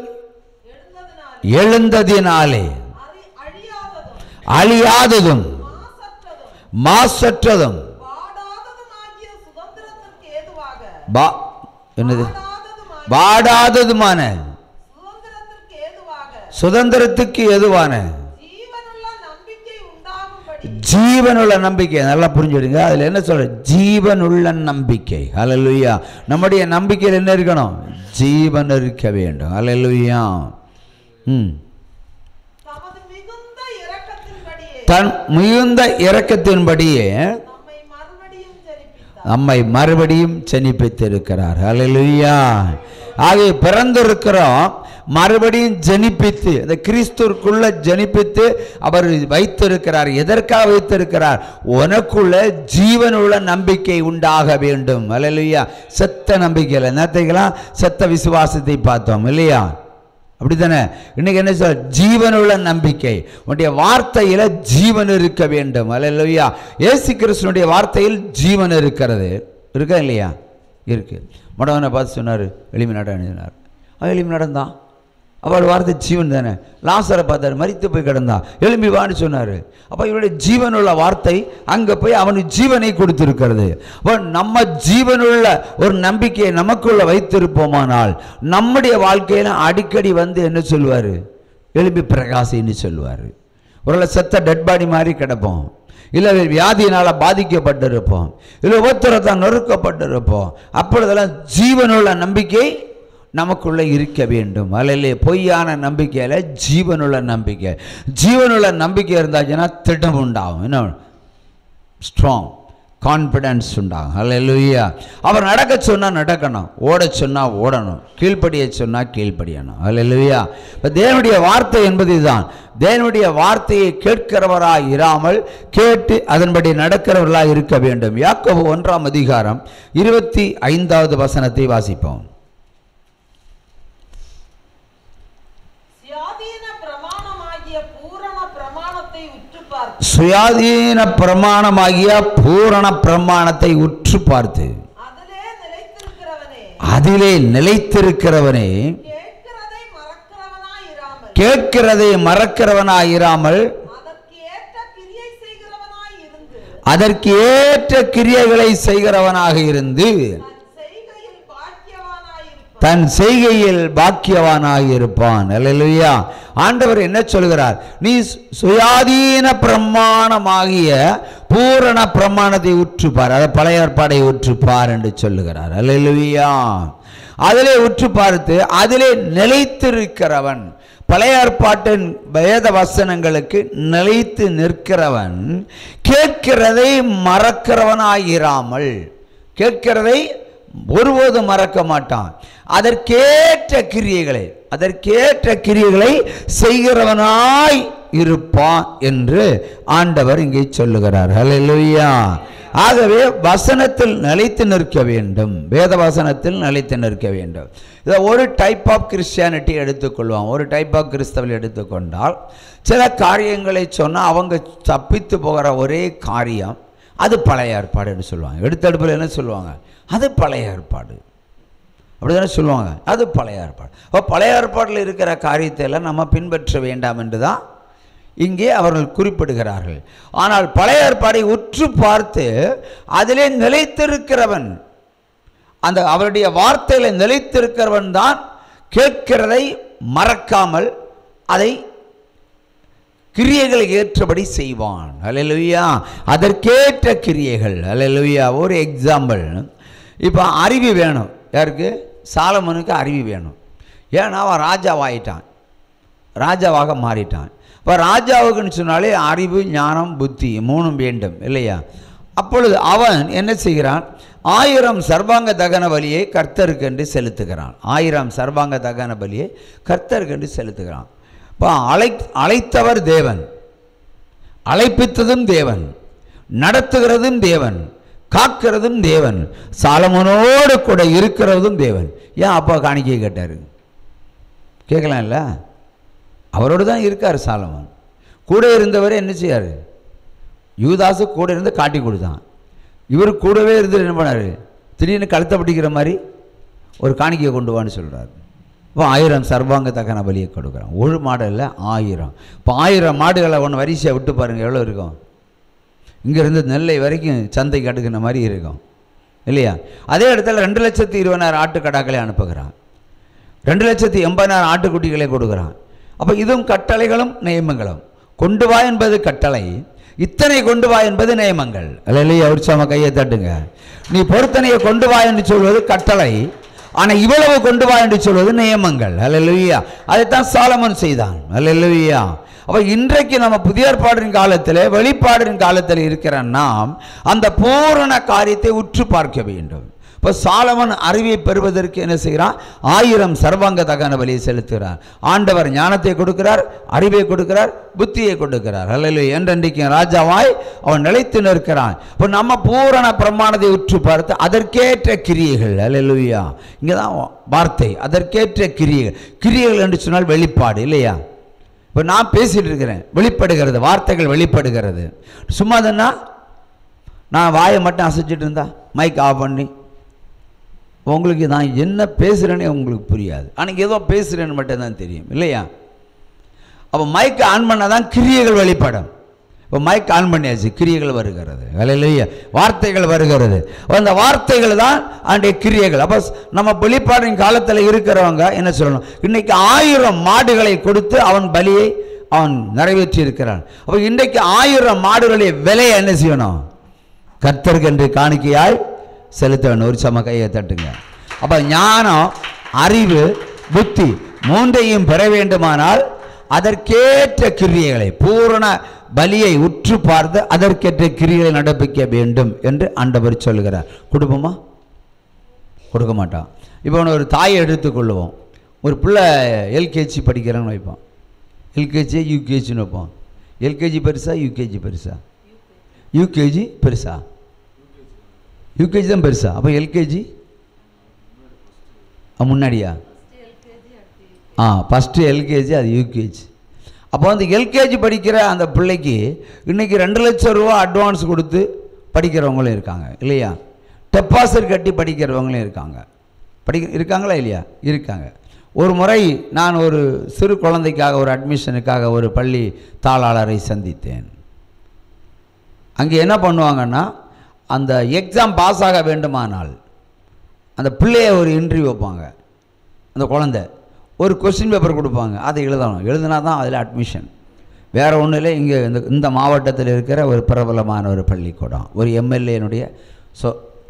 எழுந்ததினாலே அழியாததும் மாசற்றதும் என்னது வாடாததுமான சுதந்திரத்துக்கு ஏதுவான ஜீவனுள்ள நம்பிக்கை. நல்லா புரிஞ்சுடுங்க. அதுல என்ன சொல்ற? ஜீவனுள்ள நம்பிக்கை. அல்லேலூயா. நம்முடைய நம்பிக்கையில் என்ன இருக்கணும்? ஜீவன் இருக்க வேண்டும். அல்லேலூயா. தன் மிகுந்த இரக்கத்தின்படியே நம்மை மறுபடியும் ஜெனிப்பித்திருக்கிறார். அல்லேலூயா. ஆகவே பிறந்திருக்கிறோம், மறுபடியும் ஜெனிப்பித்து இந்த கிறிஸ்துவுக்குள்ள ஜெனிப்பித்து அவர் வைத்திருக்கிறார். எதற்காக வைத்திருக்கிறார்? உனக்குள்ள ஜீவனுள்ள நம்பிக்கை உண்டாக வேண்டும். அல்லேலூயா. செத்த நம்பிக்கையில் என்னத்தைக்கலாம் செத்த விசுவாசத்தை பார்த்தோம் இல்லையா? அப்படித்தானே? இன்னைக்கு என்ன சொல்ற? ஜீவனுள்ள நம்பிக்கை. உன்னுடைய வார்த்தையில ஜீவன் இருக்க வேண்டும். அல்லேலூயா. இயேசு கிறிஸ்துவினுடைய வார்த்தையில் ஜீவன் இருக்கிறது. இருக்கா இல்லையா? இருக்கு. மடவனை பார்த்து சொன்னார், எளிமை நடனார். எளிமை நடந்தான். அவள் வார்த்தை ஜீவன் தானே. லாசரை பார்த்தாரு, மரித்து போய் கிடந்தான். எழும்பி வான்னு சொன்னார். அப்போ இவருடைய ஜீவனுள்ள வார்த்தை அங்கே போய் அவனுக்கு ஜீவனை கொடுத்திருக்கிறது. அப்போ நம்ம ஜீவனுள்ள ஒரு நம்பிக்கையை நமக்குள்ள வைத்திருப்போமானால் நம்முடைய வாழ்க்கையில் அடிக்கடி வந்து என்ன சொல்லுவார்? எழும்பி பிரகாசின்னு சொல்லுவார். ஒரு செத்த டெட் பாடி மாதிரி கிடப்போம், இல்லை வியாதியினால் பாதிக்கப்பட்டிருப்போம், இல்லை ஒருத்தரத்தான் நொறுக்கப்பட்டிருப்போம். அப்பொழுதெல்லாம் ஜீவனுள்ள நம்பிக்கை நமக்குள்ளே இருக்க வேண்டும். அல்லையே பொய்யான நம்பிக்கையில் ஜீவனுள்ள நம்பிக்கை. ஜீவனுள்ள நம்பிக்கை இருந்தாச்சுன்னா திட்டம் உண்டாகும். என்ன? ஸ்ட்ராங் கான்ஃபிடன்ஸ் உண்டாகும். அல்லேலூயா. அவர் நடக்க சொன்னால் நடக்கணும், ஓட சொன்னால் ஓடணும், கீழ்ப்படிய சொன்னால் கீழ்ப்படியணும். அல்லேலூயா. இப்போ தேவனுடைய வார்த்தை என்பது இதுதான். தேவனுடைய வார்த்தையை கேட்கிறவராய் இராமல் கேட்டு அதன்படி நடக்கிறவர்களாக இருக்க வேண்டும். யாக்கோபு 1ஆம் அதிகாரம் 25வது வசனத்தை வாசிப்போம். சுயாதீன பிரமாணமாகிய பூரண பிரமாணத்தை உற்று பார்த்து அதிலே நிலைத்திருக்கிறவனே கேட்கிறதை மறக்கிறவனாயிராமல் அதற்கு ஏற்ற கிரியைகளை செய்கிறவனாக இருந்து தன் செய்கையில் பாக்கியவானாக இருப்பான். அல்லேலூயா. ஆண்டவர் என்ன சொல்கிறார்? நீ சுயாதீன பிரமாணமாகிய பூரண பிரமாணத்தை உற்றுப்பார், அதை பழைய ஏற்பாடை உற்றுப்பார் என்று சொல்லுகிறார். அல்லேலூயா. அதிலே உற்று பார்த்து அதிலே நிலைத்திருக்கிறவன், பழைய ஏற்பாட்டின் வேத வசனங்களுக்கு நிலைத்து நிற்கிறவன் கேட்கிறதை மறக்கிறவனாயிராமல், கேட்கிறதை ஒருபோதும் மறக்க மாட்டான், அதற்கேற்ற கிரியைகளை செய்கிறவனாய் இருப்பான் என்று ஆண்டவர் இங்கே சொல்லுகிறார். அல்லேலூயா. ஆகவே வசனத்தில் நிலைத்து நிற்க வேண்டும், வேத வசனத்தில் நிலைத்து நிற்க வேண்டும். இதை ஒரு டைப் ஆஃப் கிறிஸ்டியானிட்டி எடுத்துக்கொள்வான். ஒரு டைப் ஆஃப் கிறிஸ்தவர்கள் எடுத்துக்கொண்டால் சில காரியங்களை சொன்னால் அவங்க தப்பித்து போகிற ஒரே காரியம் அது பழைய ஏற்பாடுன்னு சொல்லுவாங்க. எடுத்தடுப்பில் என்ன சொல்லுவாங்க? அது பழைய ஏற்பாடு, அப்படி தானே சொல்லுவாங்க. அது பழைய ஏற்பாடு. அப்போ பழைய ஏற்பாட்டில் இருக்கிற காரியத்தை எல்லாம் நம்ம பின்பற்ற வேண்டாம் என்று தான் இங்கே அவர்கள் குறிப்பிடுகிறார்கள். ஆனால் பழைய ஏற்பாடை உற்று பார்த்து அதிலே நிலைத்திருக்கிறவன், அந்த அவருடைய வார்த்தையில் நிலைத்திருக்கிறவன் தான் கேட்கிறதை மறக்காமல் அதை கிரியைகளை ஏற்றபடி செய்வான். அல்லேலூயா. அதற்கேற்ற கிரியைகள். அல்லேலூயா. ஒரு எக்ஸாம்பிள், இப்போ அறிவு வேணும். யாருக்கு? சாலமோனுக்கு அறிவு வேணும். ஏன்னா அவன் ராஜாவாயிட்டான், ராஜாவாக மாறிட்டான். இப்போ ராஜாவுக்குன்னு சொன்னாலே அறிவு, ஞானம், புத்தி மூணும் வேண்டும் இல்லையா? அப்பொழுது அவன் என்ன செய்கிறான்? 1000 சர்வாங்க தகன பலியை கர்த்தருக்கென்று செலுத்துகிறான். 1000 சர்வாங்க தகன பலியை கர்த்தருக்கென்று செலுத்துகிறான். இப்போ அழைத்தவர் தேவன், அழைப்பித்ததும் தேவன், நடத்துகிறதும் தேவன், காக்கிறதும் தேவன், சாலமோனோடு கூட இருக்கிறதும் தேவன். ஏன் அப்பா காணிக்கையை கேட்டார்? கேட்கலாம் இல்லை? அவரோடு தான் இருக்கார் சாலமோன். கூட இருந்தவரை என்ன செய்யார்? யூதாசு கூட இருந்து காட்டி கொடுத்தான். இவர் கூடவே இருந்து என்ன பண்ணார்? திடீர்னு கழுத்தை பிடிக்கிற மாதிரி ஒரு காணிக்கையை கொண்டு வான்னு சொல்கிறார். இப்போ 1000 சர்வாங்க தகன பலியை கொடுக்குறான். ஒரு மாடு இல்லை, 1000. இப்போ 1000 மாடுகளை ஒன்று வரிசையாக விட்டு பாருங்கள், எவ்வளோ இருக்கும்? இங்கேருந்து நெல்லை வரைக்கும் சந்தைக்கு அடுக்கிற மாதிரி இருக்கும் இல்லையா? அதே இடத்துல 2,20,000 ஆட்டுக்கடாக்களை அனுப்புகிறான். 2,80,000 ஆட்டுக்குட்டிகளை கொடுக்குறான். அப்போ இதுவும் கட்டளைகளும் நியமங்களும். கொண்டு வா என்பது கட்டளை, இத்தனை கொண்டு வா என்பது நியமங்கள். அல்லையா? உற்சாகமாக கையை தட்டுங்க. நீ பொருத்தனையை கொண்டு வா என்று சொல்வது கட்டளை, ஆனால் இவ்வளவு கொண்டு வா என்று சொல்வது நியமங்கள். அல்லேலூயா. அதைத்தான் சாலமோன் செய்தான். அல்லேலூயா. அப்போ இன்றைக்கு நம்ம புதிய ஏற்பாடின் காலத்தில், வெளிப்பாடின் காலத்தில் இருக்கிற நாம் அந்த பூரண காரியத்தை உற்று பார்க்க வேண்டும். இப்போ சாலமோன் அறிவை பெறுவதற்கு என்ன செய்கிறான்? 1000 சர்வாங்க தகன பலியை செலுத்துகிறார். ஆண்டவர் ஞானத்தை கொடுக்கிறார், அறிவை கொடுக்கிறார், புத்தியை கொடுக்கிறார். அல்லேலூயா. என்றென்றைக்கு ராஜாவாய் அவன் நிலைத்து நிற்கிறான். இப்போ நம்ம பூரண பிரமாணத்தை உற்று பார்த்து அதற்கேற்ற கிரியைகள். அல்லேலூயா. இங்கே தான் வார்த்தை, அதற்கேற்ற கிரியைகள். கிரியைகள் என்று சொன்னால் வெளிப்பாடு இல்லையா? இப்போ நான் பேசிகிட்டு இருக்கிறேன், வெளிப்படுகிறது, வார்த்தைகள் வெளிப்படுகிறது. சும்மா தானா நான் வாயை மட்டும் அசைச்சிட்டு இருந்தா, மைக் ஆஃப் பண்ணி, உங்களுக்கு நான் என்ன பேசுகிறேன்னே உங்களுக்கு புரியாது. ஆனால் ஏதோ பேசுகிறேன்னு மட்டும்தான் தெரியும் இல்லையா? அப்போ மைக் ஆன் பண்ணால் தான் கிரியைகள் வெளிப்படும். இப்போ மைக் ஆன் பண்ணியாச்சு, கிரியைகள் வருகிறது. அல்லேலூயா. வார்த்தைகள் வருகிறது. அந்த வார்த்தைகள் தான் அவனுடைய கிரியைகள். அப்போ நம்ம வெளிப்பாடின் காலத்தில் இருக்கிறவங்க என்ன சொல்லணும்? இன்றைக்கு 1000 மாடுகளை கொடுத்து அவன் பலியை அவன் நிறைவேற்றி இருக்கிறான். அப்போ இன்றைக்கு 1000 மாடுகளுடைய விலையை என்ன செய்யணும்? கர்த்தருக்கு என்று காணிக்கையாய் செலுத்த வேண்டும். ஒரு சம கையை தட்டுங்க. அப்போ ஞானம், அறிவு, புத்தி மூன்றையும் பெற வேண்டுமானால் அதற்கேற்ற கிரியைகளை, பூரண பலியை உற்று பார்த்து அதற்கேற்ற கிரியைகளை நடப்பிக்க வேண்டும் என்று ஆண்டவர் சொல்கிறார். கொடுப்போமா? கொடுக்க மாட்டான். இப்போ ஒரு தாயை எடுத்துக்கொள்ளுவோம். ஒரு பிள்ளை எல்கேஜி படிக்கிறேன்னு வைப்போம். எல்கேஜி யூகேஜின்னு வைப்போம். எல்கேஜி பெருசா யூகேஜி பெருசா? யூகேஜி பெருசா? யூகேஜி தான் பெருசா? அப்போ எல்கேஜி முன்னாடியா? ஃபஸ்ட்டு எல்கேஜி, அது யூகேஜி. அப்போ அந்த எல்கேஜி படிக்கிற அந்த பிள்ளைக்கு இன்றைக்கி 2 லட்சம் ரூபா அட்வான்ஸ் கொடுத்து படிக்கிறவங்களும் இருக்காங்க இல்லையா? டெபாசிட் கட்டி படிக்கிறவங்களும் இருக்காங்க. இருக்காங்களா இல்லையா? இருக்காங்க. ஒரு முறை நான் ஒரு சிறு குழந்தைக்காக, ஒரு அட்மிஷனுக்காக ஒரு பள்ளி தாளாளரை சந்தித்தேன். அங்கே என்ன பண்ணுவாங்கன்னா, அந்த எக்ஸாம் பாஸ் ஆக வேண்டுமானால் அந்த பிள்ளைய ஒரு இன்டர்வியூ வைப்பாங்க. அந்த குழந்தை ஒரு கொஸ்டின் பேப்பர் கொடுப்பாங்க, அதை எழுதணும். எழுதினா தான் அதில் அட்மிஷன். வேறு ஒன்றும் இல்லை. இங்கே இந்த மாவட்டத்தில் இருக்கிற ஒரு பிரபலமான ஒரு பள்ளிக்கூடம், ஒரு எம்எல்ஏனுடைய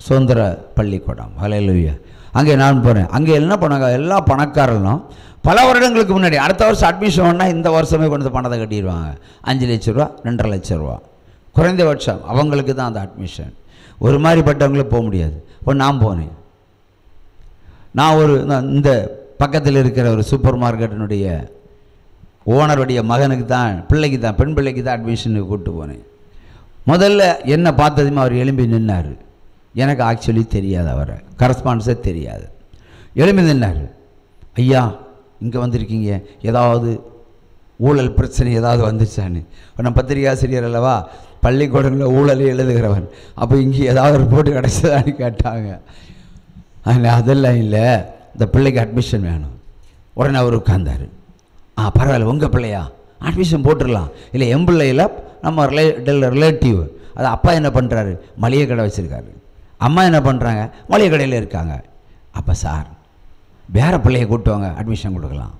சுதந்திர பள்ளிக்கூடம். அல்லேலூயா. அங்கே நான் போகிறேன். அங்கே என்ன பண்ணாங்க, எல்லா பணக்காரர்களும் பல வருடங்களுக்கு முன்னாடி அடுத்த வருஷம் அட்மிஷன் பண்ணால் இந்த வருஷமே கொண்டு பணத்தை கட்டிடுவாங்க. 5 லட்ச ரூபா, 2.5 லட்ச ரூபா குறைந்தபட்சம் அவங்களுக்கு தான் அந்த அட்மிஷன். ஒரு மாதிரிப்பட்டவங்களும் போக முடியாது. இப்போ நான் போனேன். நான் இந்த பக்கத்தில் இருக்கிற ஒரு சூப்பர் மார்க்கெட்டினுடைய ஓனருடைய மகனுக்கு தான், பிள்ளைக்கு தான், பெண் பிள்ளைக்கு தான் அட்மிஷனுக்கு கூப்பிட்டு போனேன். முதல்ல என்ன பார்த்ததுமே அவர் எழும்பி நின்னார். எனக்கு ஆக்சுவலி தெரியாது, அவரை கரஸ்பாண்டன்ஸே தெரியாது. எழும்பி நின்னார். ஐயா இங்கே வந்திருக்கீங்க, ஏதாவது ஊழல் பிரச்சனை ஏதாவது வந்துச்சான்னு. இப்போ நான் பத்திரிகை ஆசிரியர் அல்லவா, பள்ளிக்கூடங்களில் ஊழல் எழுதுகிறவன். அப்போ இங்கே ஏதாவது ஒரு போட்டு கிடச்சதான்னு கேட்டாங்க. அதெல்லாம் இல்லை, இந்த பிள்ளைக்கு அட்மிஷன் வேணும். உடனே அவர் உட்கார்ந்தார். பரவாயில்ல, உங்கள் பிள்ளையா, அட்மிஷன் போட்டுடலாம். இல்லை, என் பிள்ளையில் நம்ம ரிலேட்டிவ். அது அப்பா என்ன பண்ணுறாரு, மளிகை கடை வச்சுருக்காரு. அம்மா என்ன பண்ணுறாங்க, மளிகை கடையில் இருக்காங்க. அப்போ சார் வேறு பிள்ளையை கூட்டுவாங்க, அட்மிஷன் கொடுக்கலாம்.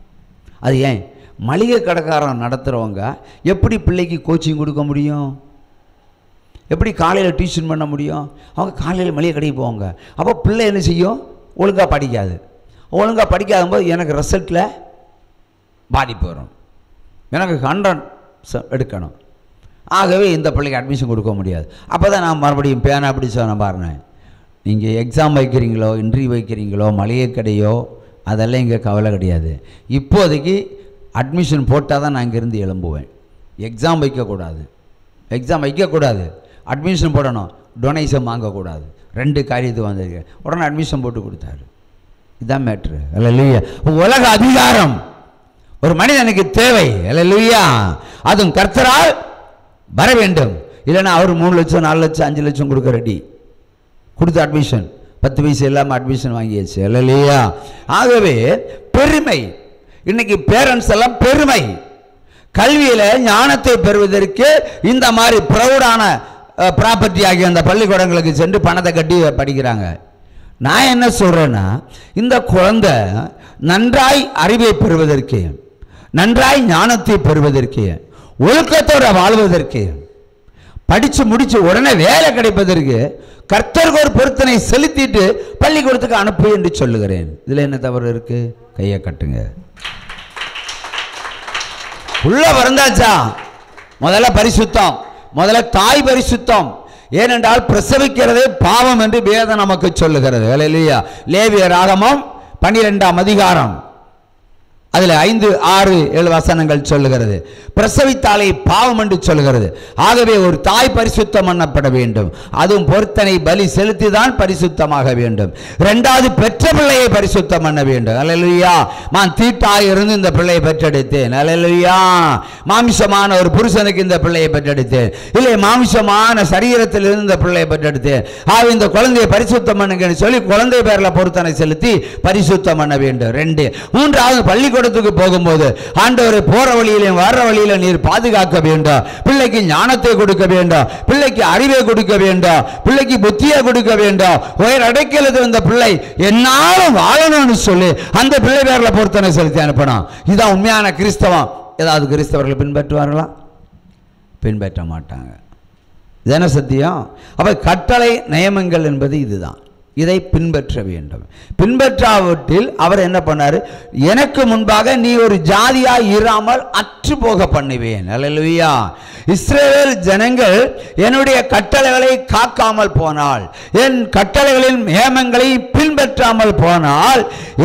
அது ஏன், மளிகை கடைக்காரன் நடத்துகிறவங்க எப்படி பிள்ளைக்கு கோச்சிங் கொடுக்க முடியும்? எப்படி காலையில் டியூஷன் பண்ண முடியும்? அவங்க காலையில் மளிகை கடைக்கு போவாங்க. அப்போ பிள்ளை என்ன செய்யும், ஒழுங்காக படிக்காது. ஒழுங்காக படிக்காதும்போது எனக்கு ரிசல்ட்டில் பாதிப்பு வரும். எனக்கு 100 எடுக்கணும். ஆகவே இந்த பிள்ளைக்கு அட்மிஷன் கொடுக்க முடியாது. அப்போ தான் நான் மறுபடியும் பேனா அப்படி சொன்ன பாருங்க, நீங்கள் எக்ஸாம் வைக்கிறீங்களோ, இன்டர்வியூ வைக்கிறீங்களோ, மளிகை கடையோ, அதெல்லாம் இங்கே கவலை கிடையாது. இப்போதைக்கு அட்மிஷன் போட்டால் தான் நான் இங்கேருந்து எழும்புவேன். எக்ஸாம் வைக்கக்கூடாது, அட்மிஷன் போடணும், டொனேஷன் வாங்கக்கூடாது. 2 காரியத்துக்கு வந்திருக்கு. உடனே அட்மிஷன் போட்டு கொடுத்தாரு. இதுதான் மேட்ரு. அல்லேலூயா. உலக அதிகாரம் ஒரு மனிதனுக்கு தேவை. அல்லேலூயா. அதுவும் கர்த்தரால் வர வேண்டும். இல்லைன்னா அவர் 3 லட்சம் 4 லட்சம் 5 லட்சம் கொடுக்க ரெடி. கொடுத்து அட்மிஷன் 10 வயசு இல்லாமல் அட்மிஷன் வாங்கியாச்சு. அல்லேலூயா. ஆகவே பெருமை, இன்னைக்கு பேரண்ட்ஸ் எல்லாம் பெருமை, கல்வியில் ஞானத்தை பெறுவதற்கு இந்த மாதிரி ப்ரௌடான ப்ராப்பர்ட்டி ஆகிய அந்த பள்ளிக்கூடங்களுக்கு சென்று பணத்தை கட்டி படிக்கிறாங்க. நான் என்ன சொல்கிறேன்னா, இந்த குழந்தை நன்றாய் அறிவை பெறுவதற்கு, நன்றாய் ஞானத்தை பெறுவதற்கு, ஒழுக்கத்தோடு வாழ்வதற்கு, படித்து முடித்து உடனே வேலை கிடைப்பதற்கு கர்த்தருக்கு ஒரு பொருத்தனை செலுத்திட்டு பள்ளிக்கூடத்துக்கு அனுப்பு என்று சொல்லுகிறேன். இதில் என்ன தவறு இருக்கு? கையை கட்டுங்க. உள்ள வந்தாச்சா முதல்ல பரிசுத்தம், முதல்ல தாய் பரிசுத்தம். ஏனென்றால் பிரசவிக்கிறதே பாவம் என்று வேதம் நமக்கு சொல்லுகிறது. அல்லேலூயா. லேவியர் ஆகமம் 12ஆம் அதிகாரம் அதில் 5, 6, 7 வசனங்கள் சொல்லுகிறது. பிரசவித்தாலே பாவம் என்று சொல்லுகிறது. ஆகவே ஒரு தாய் பரிசுத்தம் பண்ணப்பட வேண்டும். அதுவும் பொருத்தனை பலி செலுத்தி தான் பரிசுத்தமாக வேண்டும். 2வது பெற்ற பிள்ளையை பரிசுத்தம் பண்ண வேண்டும். அல்லேலூயா. நான் தீட்டாய் இருந்து இந்த பிள்ளையை பெற்றெடுத்தேன். அல்லேலூயா. மாமிசமான ஒரு புருஷனுக்கு இந்த பிள்ளையை பெற்றெடுத்தேன், இல்லை மாமிசமான சரீரத்தில் இருந்து இந்த பிள்ளையை பெற்றெடுத்தேன். ஆக இந்த குழந்தையை பரிசுத்தம் பண்ணுங்கன்னு சொல்லி குழந்தை பேரில் பொருத்தனை செலுத்தி பரிசுத்தம் பண்ண வேண்டும். 2. 3வது பள்ளிக்கூடத்துக்கு போகும்போது ஆண்டவரை போற வழியிலும் வர்ற வழியில நீர் பாதுகாக்க வேண்டும். பிள்ளைக்கு ஞானத்தை கொடுக்க வேண்டும், பிள்ளைக்கு அறிவை கொடுக்க வேண்டும், பிள்ளைக்கு புத்தியை கொடுக்க வேண்டும். உயர் அடைக்கலது அந்த பிள்ளை என்னாலும் வாழணும்னு சொல்லி அந்த பிள்ளை பேர்ல பொருத்தனை செலுத்தி அனுப்பணும். இதுதான் உண்மையான கிறிஸ்தவம். ஏதாவது கிறிஸ்தவர்கள் பின்பற்றுவார்களா? பின்பற்ற மாட்டாங்க. இதென்ன சத்தியம்? அப்ப கட்டளை நியமங்கள் என்பது இதுதான். இதை பின்பற்ற வேண்டும். பின்பற்றாவற்றில் அவர் என்ன பண்ணாரு? எனக்கு முன்பாக நீ ஒரு ஜாதியாய் இராமல் அற்று போக பண்ணுவேன். அல்லேலூயா. இஸ்ரவேல் ஜனங்கள் என்னுடைய கட்டளைகளை காக்காமல் போனால், என் கட்டளைகளின் நியமங்களை பின்பற்றாமல் போனால்,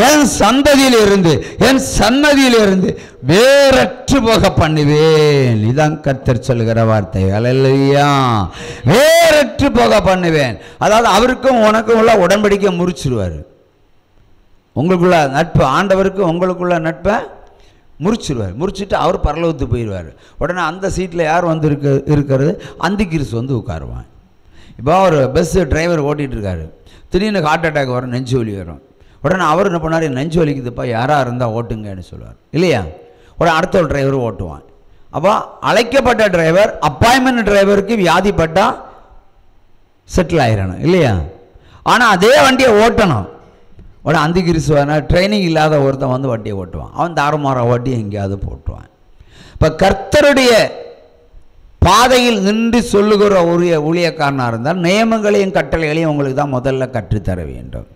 என் சந்ததியில் இருந்து என் சன்னதியில் இருந்து வேறற்று போக பண்ணுவேன். இதான் கர்த்தர் சொல்லுகிற வார்த்தை. அல்லேலூயா. வேறற்று போக பண்ணுவேன். அதாவது அவருக்கும் உனக்கும் உள்ள உடன்படிக்கை முறிச்சிருவார். உங்களுக்குள்ள நட்பு, ஆண்டவருக்கு உங்களுக்குள்ள நட்பை முறிச்சிருவார். முறிச்சிட்டு அவர் பரலோகத்துக்கு போயிடுவார். உடனே அந்த சீட்டில் யார் வந்து இருக்கிறது? அந்திகிறிஸ்து வந்து உட்காருவான். இப்போ ஒரு பஸ்ஸு டிரைவர் ஓட்டிகிட்டு இருக்காரு, திடீர்னு ஹார்ட் அட்டாக் வரும், நெஞ்சு வலி வரும். உடனே அவர் என்ன பண்ணார்? நெஞ்சு வலிக்குதுப்பா, யாராக இருந்தால் ஓட்டுங்கன்னு சொல்லுவார், இல்லையா? உடனே அடுத்த ஒரு டிரைவர் ஓட்டுவான். அப்போ அழைக்கப்பட்ட டிரைவர் அப்பாயின்மெண்ட் டிரைவருக்கு வியாதிப்பட்டால் செட்டில் ஆயிடணும், இல்லையா? ஆனால் அதே வண்டியை ஓட்டணும். உடனே அந்திகிறிஸ்துவான ட்ரைனிங் இல்லாத ஒருத்தன் வந்து வண்டியை ஓட்டுவான். அவன் தாறுமாற வண்டியை எங்கேயாவது போட்டுவான். இப்போ கர்த்தருடைய பாதையில் நின்று சொல்லுகிற ஒரு ஊழியக்காரனாக இருந்தால் நியமங்களையும் கட்டளைகளையும் உங்களுக்கு தான் முதல்ல கற்றுத்தர வேண்டும்.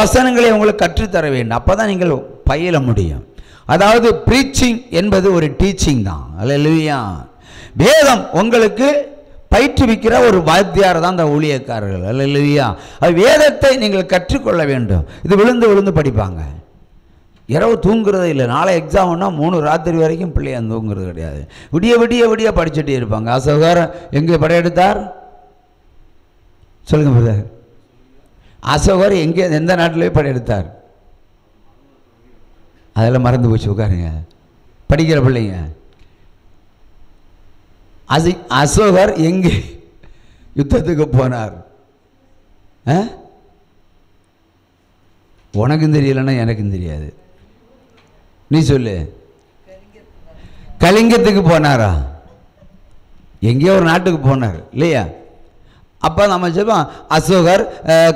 வசனங்களை உங்களுக்கு கற்றுத்தர வேண்டும். அப்போ தான் நீங்கள் பயில முடியும். அதாவது ப்ரீச்சிங் என்பது ஒரு டீச்சிங் தான். அல்லேலூயா. வேதம் உங்களுக்கு பயிற்றுவிக்கிற ஒரு வாத்தியார் தான் அந்த ஊழியக்காரர்கள். அல்லேலூயா. அது வேதத்தை நீங்கள் கற்றுக்கொள்ள வேண்டும். இது விழுந்து விழுந்து படிப்பாங்க. இரவு தூங்குறதே இல்லை. நாளை எக்ஸாம்னா 3 ராத்திரி வரைக்கும் பிள்ளைய தூங்குறது கிடையாது. விடிய விடிய விடிய படிச்சுட்டே இருப்பாங்க. அசோகர் எங்கே படையெடுத்தார் சொல்லுங்க பிரதர்? அசோகர் எங்கே எந்த நாட்டிலே படையெடுத்தார்? அதெல்லாம் மறந்து போச்சு. உட்காருங்க, படிக்கிற பிள்ளைங்க. அசோகர் எங்கே யுத்தத்துக்கு போனார்? உனக்கும் தெரியலன்னா எனக்கும் தெரியாது. நீ சொல்லு. கலிங்கத்துக்கு போனாரா? எங்கேயோ ஒரு நாட்டுக்கு போனார், இல்லையா? அப்போ நம்ம சொல்லுவோம் அசோகர்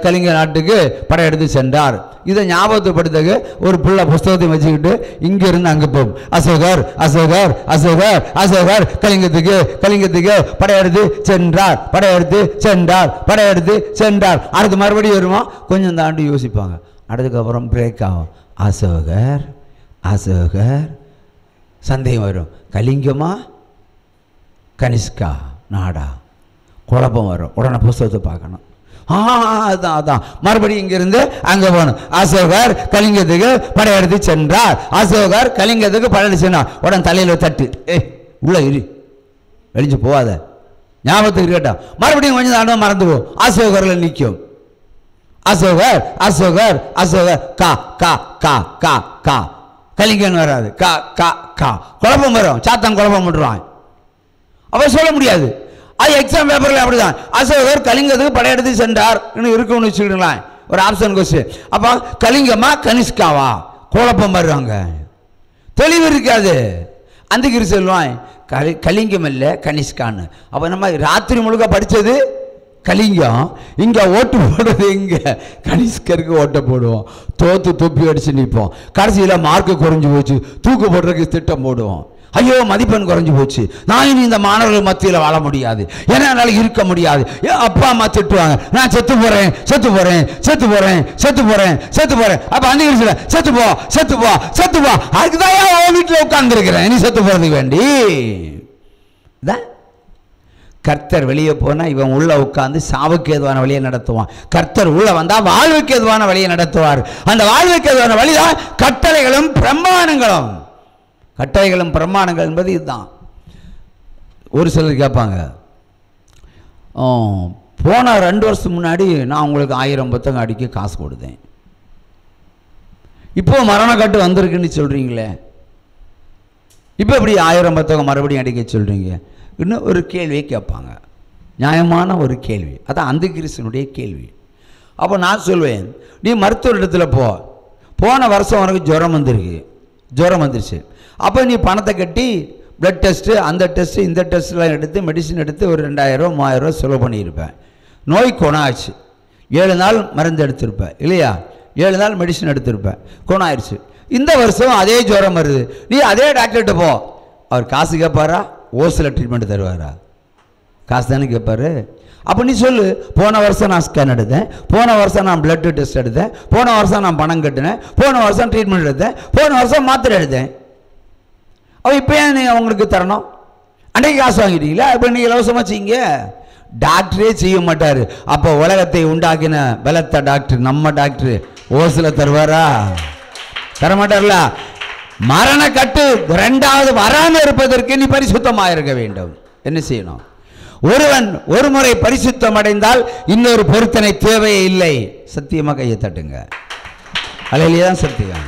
கலிங்க நாட்டுக்கு படையெடுத்து சென்றார். இதை ஞாபகப்படுத்த ஒரு பிள்ளை புஸ்தகத்தை வச்சுக்கிட்டு இங்கிருந்து அங்கே போகும். அசோகர் அசோகர் அசோகர் அசோகர் கலிங்கத்துக்கு படையெடுத்து சென்றார், படையெடுத்து சென்றார், படையெடுத்து சென்றார். அடுத்து மறுபடியும் வருமா? கொஞ்சம் தாண்டி யோசிப்பாங்க. அடுத்துக்கப்புறம் பிரேக் ஆகும். அசோகர் அசோகர் சந்தேகம் வரும். கலிங்கமா கனிஷ்கா நாடா? குழப்பம் வரும். உடனே புஸ்தகத்தை பார்க்கணும். அதான் மறுபடியும் இங்கிருந்து அங்கே போகணும். அசோகர் கலிங்கத்துக்கு படையெடுத்து சென்றார். அசோகர் கலிங்கத்துக்கு படையெடுத்து சென்றார். உடனே தலையில் தட்டு, உள்ள இரு, வெளிஞ்சு போவாத, ஞாபகத்துக்கு இருக்கட்டும். மறுபடியும் கொஞ்சம் தாண்டவம் மறந்து போ. அசோகரில் நிற்கும். அசோகர் அசோகர் அசோகர் கா கா கா கா கா, கலிங்கன் வராது. கா கா கா, குழப்பம் வரும். சாத்தான் குழப்பம் பண்ணுறான். அவ சொல்ல முடியாது. அது எக்ஸாம் பேப்பரில் அப்படிதான். அசோகர் கலிங்கத்துக்கு படையெடுத்து சென்றார் இருக்குன்னு வச்சுக்கிடுங்களேன், ஒரு ஆப்ஷன் கொஸ்டின். அப்போ கலிங்கமா கனிஷ்காவா, குழப்பம் வர்றாங்க, தெளிவு இருக்காது. அந்த கிரி சொல்லுவான் கலிங்கம் இல்லை கனிஷ்கான்னு. அப்போ நம்ம ராத்திரி முழுக்க படித்தது கலிங்கம், இங்கே ஓட்டு போடுறது இங்கே கனிஷ்கருக்கு ஓட்ட போடுவோம். தோத்து தொப்பி அடித்து நிற்போம். கடைசியில் மார்க்கு குறைஞ்சி போச்சு, தூக்கு போடுறதுக்கு திட்டம் போடுவோம். ஐயோ மதிப்பெண் குறைஞ்சி போச்சு, நான் இனி இந்த மாணவர்கள் மத்தியில் வாழ முடியாது, என்னால் இருக்க முடியாது. அப்பா அம்மா திட்டுவாங்க, நான் செத்து போறேன் செத்து போறேன் செத்து போறேன் செத்து போறேன் செத்து போறேன். அப்ப அந்த விஷயத்துல செத்து போ செத்து போ செத்து போ, அதுக்குதான் அவன் வீட்டில் உட்கார்ந்து இருக்கிறேன் நீ செத்து போறதுக்கு வேண்டி. கர்த்தர் வெளியே போனா இவன் உள்ள உட்கார்ந்து சாவுக்கு ஏதுவான வழியை நடத்துவான். கர்த்தர் உள்ள வந்தா வாழ்வுக்கு ஏதுவான வழியை நடத்துவார். அந்த வாழ்வுக்கு ஏதுவான வழிதான் கட்டளைகளும் பிரமாணங்களும். கட்டளைகளும் பிரமாணங்கள் என்பது இதுதான். ஒரு சிலர் கேட்பாங்க, போன 2 வருஷம் முன்னாடி நான் உங்களுக்கு 1000 புத்தகம் அடிக்க காசு கொடுத்தேன், இப்போ மரணக்கட்டு வந்திருக்குன்னு சொல்றீங்களே, இப்போ எப்படி 1000 புத்தகம் மறுபடியும் அடிக்க சொல்றீங்க? இன்னும் ஒரு கேள்வியை கேட்பாங்க, நியாயமான ஒரு கேள்வி. அதான் அந்த கிறிஸ்தனுடைய கேள்வி. அப்போ நான் சொல்வேன், நீ மருத்துவர் இடத்துல போன வருஷம் உனக்கு ஜுரம் வந்துருச்சு. அப்போ நீ பணத்தை கட்டி பிளட் டெஸ்ட்டு அந்த டெஸ்ட்டு இந்த டெஸ்ட்லாம் எடுத்து மெடிசின் எடுத்து ஒரு 2000 3000 செலவு பண்ணியிருப்பேன். நோய் குணாச்சு. 7 நாள் மருந்து எடுத்திருப்பேன் இல்லையா, 7 நாள் மெடிசின் எடுத்திருப்பேன், குணாயிருச்சு. இந்த வருஷம் அதே ஜுரம் வருது, நீ அதே டாக்டர்கிட்ட போ. அவர் காசு கேட்பாரா, ஓசில் ட்ரீட்மெண்ட் தருவாரா? காசு தானே கேட்பாரு. அப்போ நீ சொல்லு, போன வருஷம் நான் ஸ்கேன் எடுத்தேன், போன வருஷம் நான் பிளட் டெஸ்ட் எடுத்தேன், போன வருஷம் நான் பணம் கட்டினேன், போன வருஷம் ட்ரீட்மெண்ட் எடுத்தேன், போன வருஷம் மாத்திரை எடுத்தேன். அப்போ இப்போ ஏன் நீங்கள் அவங்களுக்கு தரணும்? அன்றைக்கு காசு வாங்கிட்டீங்களா, இப்போ நீங்கள் இலவசமாக செய்யுங்க. டாக்டரே செய்ய மாட்டார். அப்போ உலகத்தை உண்டாக்கின பலத்த டாக்டர் நம்ம டாக்டர் ஓசில் தருவாரா? தரமாட்டார்ல. மரண கட்டு 2வது வராமல் இருப்பதற்கு நீ பரிசுத்தமாக இருக்க வேண்டும். என்ன செய்யணும்? ஒருவன் ஒரு முறை பரிசுத்தம் அடைந்தால் இன்னொரு பொருத்தனை தேவையே இல்லை. சத்தியமாக கையை தட்டுங்க. அல்லேலூயா, சத்தியம்.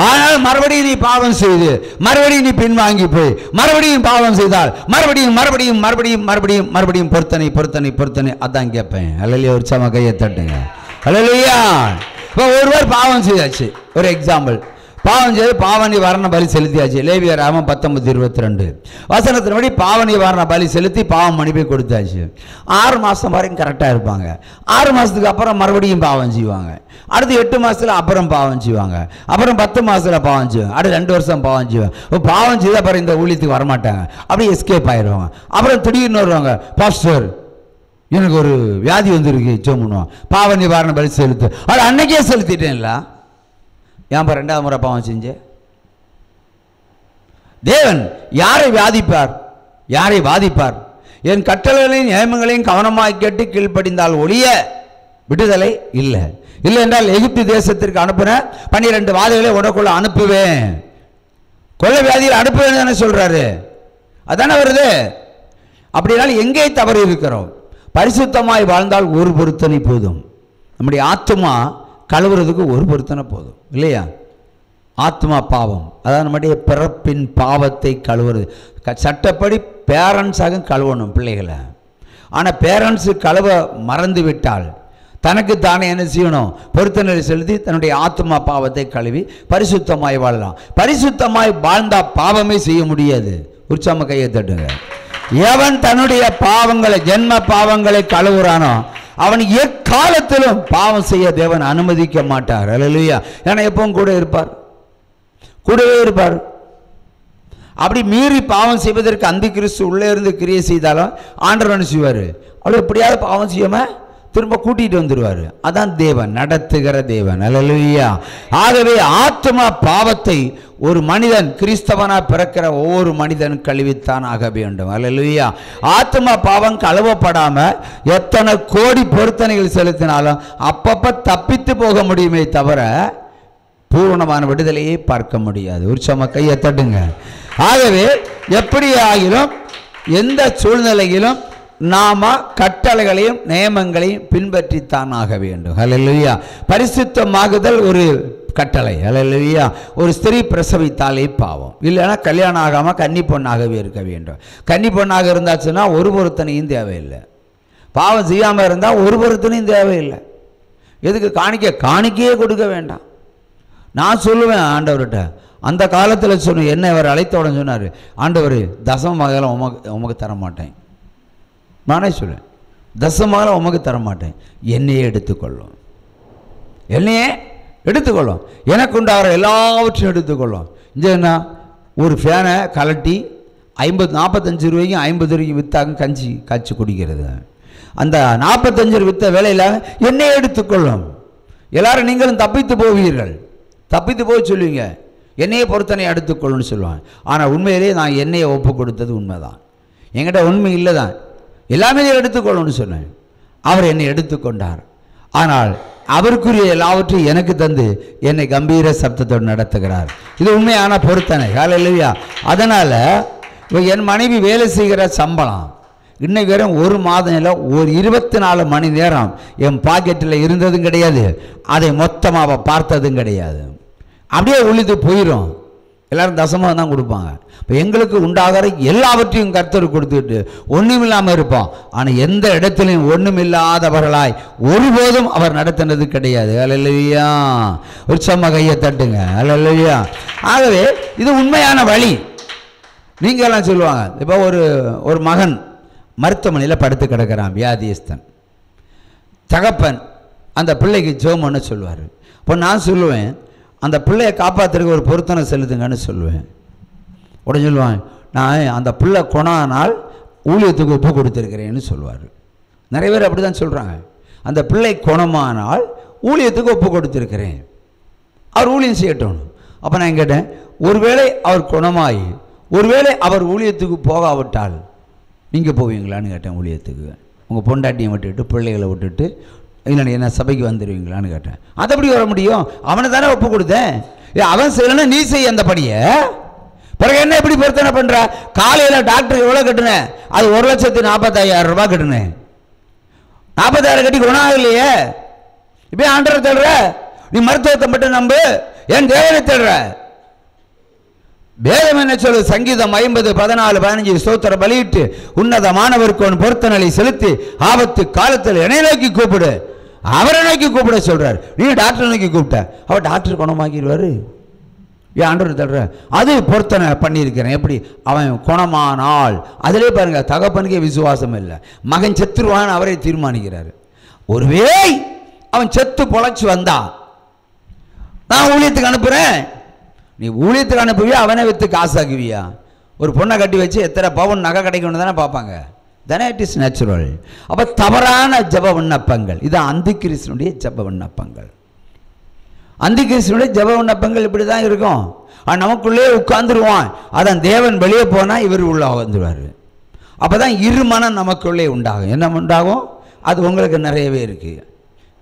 ஆனால் மறுபடியும் நீ பாவம் செய்து மறுபடியும் நீ பின்வாங்கி போய் மறுபடியும் பாவம் செய்தால் மறுபடியும் மறுபடியும் மறுபடியும் மறுபடியும் மறுபடியும் பொருத்தனை பொருத்தனை பொருத்தனை. அதான் கேட்பேன். அல்லேலூயா, உற்சாகமாக கையை தட்டுங்க. அல்லேலூயா. இப்போ ஒருவர் பாவம் செய்தாச்சு, ஒரு எக்ஸாம்பிள், பாவம் செய்து பாவ நிவாரண பலி செலுத்தியாச்சு. லேவியராகமம் 19:22 வசனத்தின்படி பாவ நிவாரண பலி செலுத்தி பாவம் மன்னிப்பை கொடுத்தாச்சு. 6 மாதம் வரைக்கும் கரெக்டாக இருப்பாங்க. 6 மாதத்துக்கு அப்புறம் மறுபடியும் பாவம் செய்வாங்க. அடுத்து 8 மாதத்தில் அப்புறம் பாவம் செய்வாங்க. அப்புறம் 10 மாதத்தில் பாவம் செய்வாங்க. அடுத்து 2 வருஷம் பாவம் செய்வாங்க. இப்போ பாவம் செய்து அப்புறம் இந்த ஊழியத்துக்கு வரமாட்டாங்க, அப்படியே எஸ்கேப் ஆயிடுவாங்க. அப்புறம் திடீர்னு வருவாங்க, பாஸ்டர் எனக்கு ஒரு வியாதி வந்துருக்கு, ஜெபம் பண்ணுவோம், பாவ நிவாரண பலி செலுத்து. அது அன்னைக்கே செலுத்திட்டேன்ல, ஏன் 2வது முறை பாவம் செஞ்ச? தேவன் யாரை வியாதிப்பார், யாரை பாதிப்பார்? என் கட்டளைகளையும் நியமங்களையும் கவனமாக கேட்டு கீழ்ப்படிந்தால் ஒழிய விடுதலை இல்லை. இல்லை என்றால் எகிப்து தேசத்திற்கு அனுப்புன 12 வாதைகளை உனக்குள்ள அனுப்புவேன், கொள்ள வியாதியில் அனுப்புவேன் தானே சொல்றாரு. அதானே வருது. அப்படினாலும் எங்கே தவறு இருக்கிறோம்? பரிசுத்தமாய் வாழ்ந்தால் ஒரு பொருத்தனை போதும். நம்முடைய ஆத்மா கழுவுறதுக்கு ஒரு பொருத்தனை போதும் இல்லையா? ஆத்மா பாவம், அதாவது நம்முடைய பிறப்பின் பாவத்தை கழுவுறது. சட்டப்படி பேரண்ட்ஸாக கழுவணும் பிள்ளைகளை. ஆனால் பேரண்ட்ஸு கழுவ மறந்து விட்டால் தனக்கு தானே என்ன செய்யணும்? பொருத்தனை செலுத்தி தன்னுடைய ஆத்மா பாவத்தை கழுவி பரிசுத்தமாய் வாழலாம். பரிசுத்தமாய் வாழ்ந்தா பாவமே செய்ய முடியாது. உற்சாம கையை தட்டுங்க. எவன் தன்னுடைய பாவங்களை ஜென்ம பாவங்களை கழுவுறானோ அவன் எக்காலத்திலும் பாவம் செய்ய தேவன் அனுமதிக்க மாட்டார். அல்லேலூயா. ஏன்னா எப்பவும் கூட இருப்பார், கூடவே இருப்பார். அப்படி மீறி பாவம் செய்வதற்கு அந்த கிறிஸ்து உள்ளே இருந்து கிரியை செய்தாலும் ஆண்டவர் என்ன செய்வார்? அவளை எப்படியாவது பாவம் செய்யாம திரும்ப கூட்டிட்டு வந்துடுவார். அதான் தேவன், நடத்துகிற தேவன். அல்லேலூயா. ஆகவே ஆத்மா பாவத்தை ஒரு மனிதன் கிறிஸ்தவனா பிறக்கிற ஒவ்வொரு மனிதன் கழுவித்தான் ஆக வேண்டும். அல்லேலூயா. ஆத்மா பாவம் கழுவப்படாம எத்தனை கோடி பொருத்தனைகள் செலுத்தினாலும் அப்பப்ப தப்பித்து போக முடியுமே தவிர பூரணமான விடுதலையை பார்க்க முடியாது. உற்சவமா கையை தட்டுங்க. ஆகவே எப்படி ஆகிலும் எந்த சூழ்நிலையிலும் நாம கட்டளைகளையும் நியமங்களையும் பின்பற்றித்தான் ஆக வேண்டும். ஹல்லேலூயா. பரிசுத்தமாகுதல் ஒரு கட்டளை. ஹல்லேலூயா. ஒரு ஸ்திரீ பிரசவித்தாலே பாவம், இல்லைன்னா கல்யாணம் ஆகாமல் கன்னி பொண்ணாகவே இருக்க வேண்டும். கன்னி பொண்ணாக இருந்தாச்சுன்னா ஒரு பொருத்தனையும் தேவையில்லை. பாவம் செய்யாமல் இருந்தால் ஒரு பொருத்தனையும் தேவையில்லை. எதுக்கு காணிக்கையே கொடுக்க வேண்டாம். நான் சொல்லுவேன் ஆண்டவர்கிட்ட, அந்த காலத்தில் சொன்ன என்னை அவர் அழைத்த உடனே சொன்னார், ஆண்டவர் தசமபாகம் உமக்கு தர மாட்டேன். நானே சொல்லுவேன், தசமபாகம் உமக்கு தர மாட்டேன், என்னையே எடுத்துக்கொள்ளும், என்னையே எடுத்துக்கொள்ளும், எனக்கு உண்டாகிற எல்லாவற்றையும் எடுத்துக்கொள்ளும். இந்த என்ன, ஒரு ஃபேனை கலட்டி 45 ரூபாய்க்கும் 50 ரூபாய்க்கு விற்றாங்க கஞ்சி காய்ச்சி குடிக்கிறது. அந்த 45 விற்ற வேலையில் என்னையே எடுத்துக்கொள்ளும். எல்லாரும் நீங்களும் தப்பித்து போவீர்கள், தப்பித்து போய் சொல்லுவீங்க, என்னையே பொறுத்தனை எடுத்துக்கொள்ளுன்னு சொல்லுவாங்க. ஆனால் உண்மையிலேயே நான் என்னையை ஒப்பு கொடுத்தது உண்மைதான். என்கிட்ட உண்மை இல்லை தான், எல்லாமே எடுத்துக்கொள்ளணும்னு சொன்னேன். அவர் என்னை எடுத்துக்கொண்டார். ஆனால் அவருக்குரிய எல்லாவற்றையும் எனக்கு தந்து என்னை கம்பீர சப்தத்தோடு நடத்துகிறார். இது உண்மையான பொறுத்தனை. ஹல்லேலூயா. அதனால் என் மனைவி வேலை செய்கிற சம்பளம் இன்னைக்கு வரும் ஒரு மாதம் இல்லை, ஒரு 24 மணி நேரம் என் பாக்கெட்டில் இருந்ததும் கிடையாது, அதை மொத்தமாக பார்த்ததும் கிடையாது. அப்படியே உழுது போயிடும். எல்லாரும் தசமாக தான் கொடுப்பாங்க. இப்போ எங்களுக்கு உண்டாகிற எல்லாவற்றையும் கர்த்தர் கொடுத்துட்டு ஒன்றும் இல்லாமல் இருப்போம். ஆனால் எந்த இடத்துலையும் ஒன்றும் இல்லாதவர்களாய் ஒருபோதும் அவர் நடத்தினது கிடையாது. அல்லேலூயா. உற்சவமா கையை தட்டுங்க. அல்லேலூயா. ஆகவே இது உண்மையான வழி. நீங்கள்லாம் சொல்லுவாங்க, இப்போ ஒரு மகன் மருத்துவமனையில் படுத்து கிடக்கிறான், வியாதியஸ்தன். தகப்பன் அந்த பிள்ளைக்கு ஜெபம் பண்ண சொல்லுவார். இப்போ நான் சொல்லுவேன், அந்த பிள்ளையை காப்பாற்றுறதுக்கு ஒரு பொருத்தனை செலுத்துங்கன்னு சொல்லுவேன். உடனே சொல்லுவான், நான் அந்த பிள்ளை கொணானால் ஊழியத்துக்கு ஒப்பு கொடுத்துருக்கிறேன்னு சொல்லுவார். நிறைய பேர் அப்படி தான் சொல்கிறாங்க, அந்த பிள்ளை குணமானால் ஊழியத்துக்கு ஒப்பு கொடுத்துருக்கிறேன், அவர் ஊழியம் செய்யட்டும். அப்போ நான் கேட்டேன், ஒருவேளை அவர் குணமாகி ஒருவேளை அவர் ஊழியத்துக்கு போகாவிட்டால் நீங்கள் போவீங்களான்னு கேட்டேன். ஊழியத்துக்கு உங்கள் பொண்டாட்டியை விட்டுட்டு பிள்ளைகளை விட்டுட்டு இல்லை என்ன சபைக்கு வந்துடுவீங்களான்னு கேட்டேன். அது எப்படி வர முடியும்? அவனை தானே ஒப்பு கொடுத்தேன். அவன் செய்யலைன்னா நீ செய்ய அந்த படியை. பிறகு என்ன எப்படி பொருத்தனை பண்ணுற? காலையில் டாக்டருக்கு எவ்வளோ கட்டுனேன்? அது 1,45,000 ரூபாய் கட்டுனேன். 40,000 கட்டி குணம் ஆகலையே. இப்போ ஆண்டரை தேடுற, நீ மருத்துவத்தை மட்டும் நம்பு, என் தேவனை தேடுற. வேதம் என்ன சொல்லு? சங்கீதம் 50, 14, 15 ஸ்தோத்திர பலியிட்டு உன்னதமானவருக்கு உன் பொருத்தனை செலுத்தி ஆபத்து காலத்தில் என்னை நோக்கி கூப்பிடு, அவரை நோக்கி கூப்பிட சொல்றார். நீ டாக்டர் நோக்கி கூப்பிட்ட, அவர் டாக்டர் குணமாக்கிடுவாரு. ஏன் ஆண்டவர் தர்ற? அது பொருத்தனை பண்ணியிருக்கிறேன். எப்படி? அவன் குணமானால். அதிலே பாருங்க, தகப்பனுக்கே விசுவாசம் இல்லை, மகன் செத்துருவான்னு அவரை தீர்மானிக்கிறாரு. ஒருவேளை அவன் செத்து பொழைச்சு வந்தான், நான் ஊழியத்துக்கு அனுப்புறேன். நீ ஊழியத்துக்கு அனுப்புவியா, அவனை விற்று காசாக்குவியா? ஒரு பொண்ணை கட்டி வச்சு எத்தனை பவுன் நகை கிடைக்கணும் தானே பார்ப்பாங்க. தானே இட் இஸ் நேச்சுரல். அப்போ தவறான ஜப விண்ணப்பங்கள், இது அந்திகிறிஸ்துனுடைய ஜப விண்ணப்பங்கள். அந்திகிறிஸ்துனுடைய ஜப விண்ணப்பங்கள் இப்படி தான் இருக்கும். நமக்குள்ளே உட்கார்ந்துருவான், அதான் தேவன் வெளியே போனால் இவர் உள்ள வந்துடுவார். அப்போ தான் இருமனம் நமக்குள்ளே உண்டாகும். என்ன உண்டாகும்? அது உங்களுக்கு நிறையவே இருக்குது.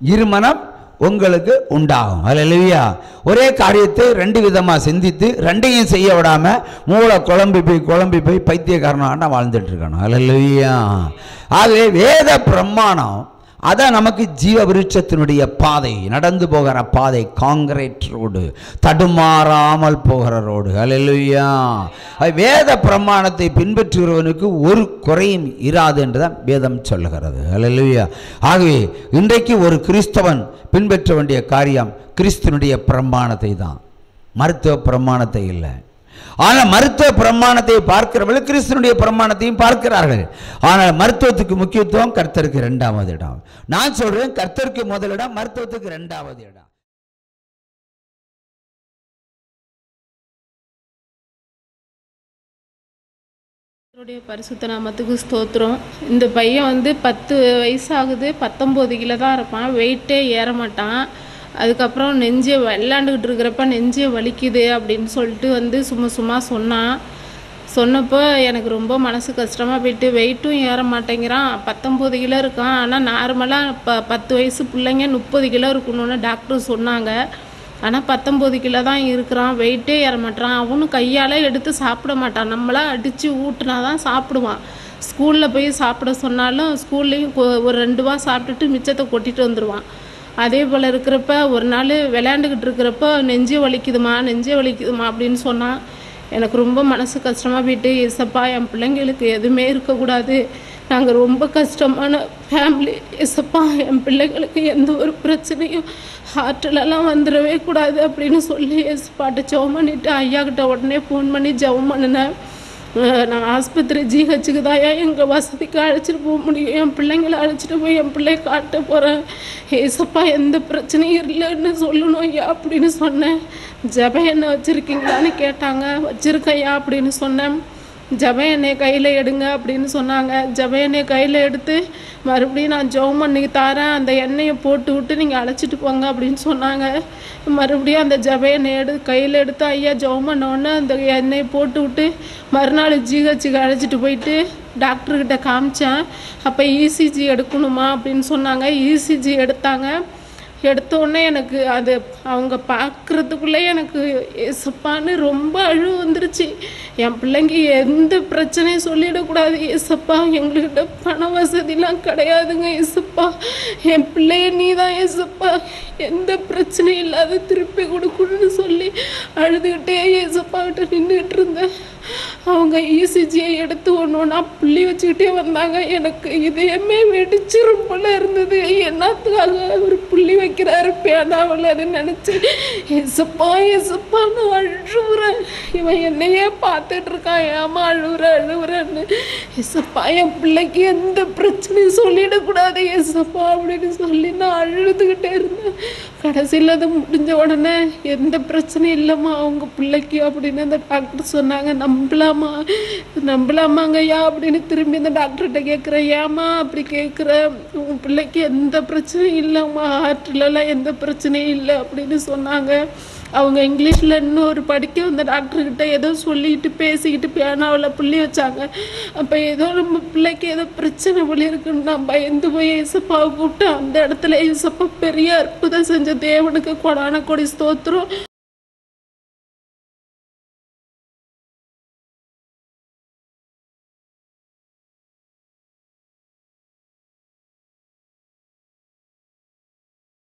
இருமனம் உங்களுக்கு உண்டாகும். அல்லேலூயா. ஒரே காரியத்தை 2 விதமாக சிந்தித்து 2ஐயும் செய்ய விடாமல் மூளை குழம்பி போய் பைத்தியக்காரனாக வாழ்ந்துட்டு இருக்கணும். அல்லேலூயா. ஆகவே வேத பிரமாணம் அதான் நமக்கு ஜீவ விருட்சத்தினுடைய பாதை, நடந்து போகிற பாதை, காங்கிரீட் ரோடு, தடுமாறாமல் போகிற ரோடு. அல்லேலூயா. வேத பிரமாணத்தை பின்பற்றுகிறவனுக்கு ஒரு குறையும் இராது என்றுதான் வேதம் சொல்லுகிறது. அல்லேலூயா. ஆகவே இன்றைக்கு ஒரு கிறிஸ்தவன் பின்பற்ற வேண்டிய காரியம் கிறிஸ்துனுடைய பிரமாணத்தை தான், மருத்துவ பிரமாணத்தை இல்லை. ஆனால் மருத்துவ பிரமாணத்தை பார்க்கிறவர்கள் கிறிஸ்துனுடைய பிரமாணத்தையும் பார்க்கிறார்கள். ஆனால் மருத்துவத்துக்கு முக்கியத்துவம், கர்த்தருக்கு 2வது இடம். நான் சொல்றேன், கர்த்தருக்கு முதலிடம், மருத்துவத்துக்கு 2வது இடம். கர்த்தருடைய பரிசுத்த நாமத்துக்கு ஸ்தோத்திரம். இந்த பையன் வந்து 10 வயசாகுது, 19 கிலோ தான் இருப்பான், வெயிட்டே ஏற மாட்டான். அதுக்கப்புறம் நெஞ்சே விளாண்டுக்கிட்டு இருக்கிறப்ப நெஞ்சே வலிக்குது அப்படின்னு சொல்லிட்டு வந்து சும்மா சொன்னப்போ எனக்கு ரொம்ப மனசு கஷ்டமாக போயிட்டு, வெயிட்டும் ஏற மாட்டேங்கிறான், 19 கிலோ இருக்கான். ஆனால் நார்மலாக 10 வயசு பிள்ளைங்க 30 கிலோ இருக்கணும்னு டாக்டர் சொன்னாங்க. ஆனால் 19 கிலோ தான் இருக்கிறான், வெயிட்டே ஏற மாட்டான். அவனும் கையால் எடுத்து சாப்பிட மாட்டான், நம்மளாம் அடித்து ஊட்டினா தான் சாப்பிடுவான். ஸ்கூலில் போய் சாப்பிட சொன்னாலும் ஸ்கூல்லேயும் ஒரு 2 வா சாப்பிட்டுட்டு மிச்சத்தை கொட்டிட்டு வந்துடுவான். அதே போல் இருக்கிறப்ப ஒரு நாள் விளையாண்டுக்கிட்டு இருக்கிறப்ப நெஞ்சே வலிக்குதுமா அப்படின்னு சொன்னான். எனக்கு ரொம்ப மனசு கஷ்டமாக போயிட்டு, ஏசப்பா என் பிள்ளைங்களுக்கு எதுவுமே இருக்கக்கூடாது, நாங்கள் ரொம்ப கஷ்டமான ஃபேமிலி, ஏசப்பா என் பிள்ளைங்களுக்கு எந்த ஒரு பிரச்சனையும் ஹார்ட்டிலலாம் வந்துடவே கூடாது அப்படின்னு சொல்லி ஏசப்பாட்ட ஜெபம் பண்ணிவிட்டு ஐயாக்கிட்ட உடனே ஃபோன் பண்ணி ஜெபம் பண்ணினேன். நான் ஆஸ்பத்திரி ஜிஹெச்சுக்கு தான் எங்கள் வசதிக்கு அழைச்சிட்டு போக முடியும், என் பிள்ளைங்களை அழைச்சிட்டு போய் என் பிள்ளைய காட்ட போகிறேன், ஏசப்பா எந்த பிரச்சனையும் இல்லைன்னு சொல்லணும் ஐயா அப்படின்னு சொன்னேன். ஜெப எண்ணெய் வச்சுருக்கீங்களான்னு கேட்டாங்க. வச்சுருக்கையா அப்படின்னு சொன்னேன். ஜெப எண்ணெய் கையில் எடுங்க அப்படின்னு சொன்னாங்க. ஜெப எண்ணெய் கையில் எடுத்து மறுபடியும் நான் ஜெபம் பண்ணி தரேன், அந்த எண்ணெயை போட்டு விட்டு நீங்கள் அழைச்சிட்டு போங்க அப்படின்னு சொன்னாங்க. மறுபடியும் அந்த ஜெப எண்ணெய் கையில் எடுத்து ஐயா ஜெபம் பண்ணோன்னே அந்த எண்ணெயை போட்டு விட்டு மறுநாள் ஜிஹெச்சுக்கு அழைச்சிட்டு போயிட்டு டாக்டர்கிட்ட காமிச்சேன். அப்போ இசிஜி எடுக்கணுமா அப்படின்னு சொன்னாங்க. இசிஜி எடுத்தாங்க. எடுத்தோடனே எனக்கு அது அவங்க பார்க்குறதுக்குள்ளே எனக்கு ஏசப்பான்னு ரொம்ப அழுவு வந்துருச்சு. என் பிள்ளைங்க எந்த பிரச்சனையும் சொல்லிடக்கூடாது ஏசப்பா, எங்கள்கிட்ட பண வசதிலாம் கிடையாதுங்க ஏசப்பா, என் பிள்ளைய நீ தான் ஏசப்பா எந்த பிரச்சனையும் இல்லாத திருப்பி கொடுக்கணும்னு சொல்லி அழுதுகிட்டே ஏசப்பா கிட்ட நின்றுக்கிட்டு இருந்தேன். அவங்க இசிஜியை எடுத்து ஒன்றா புள்ளி வச்சுக்கிட்டே வந்தாங்க. எனக்கு இதயமே வெடிச்சிரும் போல இருந்தது. என்னத்துக்காக ஒரு புள்ளி வைக்கிறாரு பேனாவில் அது நினச்சி ஏசப்பா நான் அழுவுறேன், இவன் என்னையே பார்த்துட்டு இருக்கான், ஏமா அழுவுறேன்னு. ஏசப்பா என் பிள்ளைக்கு எந்த பிரச்சனையும் சொல்லிடக்கூடாது ஏசப்பா அப்படின்னு சொல்லி நான் அழுதுகிட்டே இருந்தேன். கடைசியில் அது முடிஞ்ச உடனே எந்த பிரச்சனையும் இல்லைம்மா அவங்க பிள்ளைக்கு அப்படின்னு அந்த டாக்டர் சொன்னாங்க. நம்பலாமாங்கய்யா அப்படின்னு திரும்பி அந்த டாக்டர்கிட்ட கேட்குறேன். ஏம்மா அப்படி கேட்குற, உன் பிள்ளைக்கு எந்த பிரச்சனையும் இல்லைம்மா, ஹார்ட்லலாம் எந்த பிரச்சனையும் இல்லை அப்படின்னு சொன்னாங்க. அவங்க இங்கிலீஷில் இன்னொரு படிக்க வந்த டாக்டர்கிட்ட ஏதோ சொல்லிட்டு பேசிக்கிட்டு பேனாவில் புள்ளி வச்சாங்க. அப்போ ஏதோ நம்ம பிள்ளைக்கு ஏதோ பிரச்சனை போல இருக்குன்னு நான் பயந்து போய் ஏசப்பாவை கூப்பிட்டு அந்த இடத்துல ஏசப்பா பெரிய அற்புதம் செஞ்ச தேவனுக்கு கொடான கொடி ஸ்தோத்திரம்.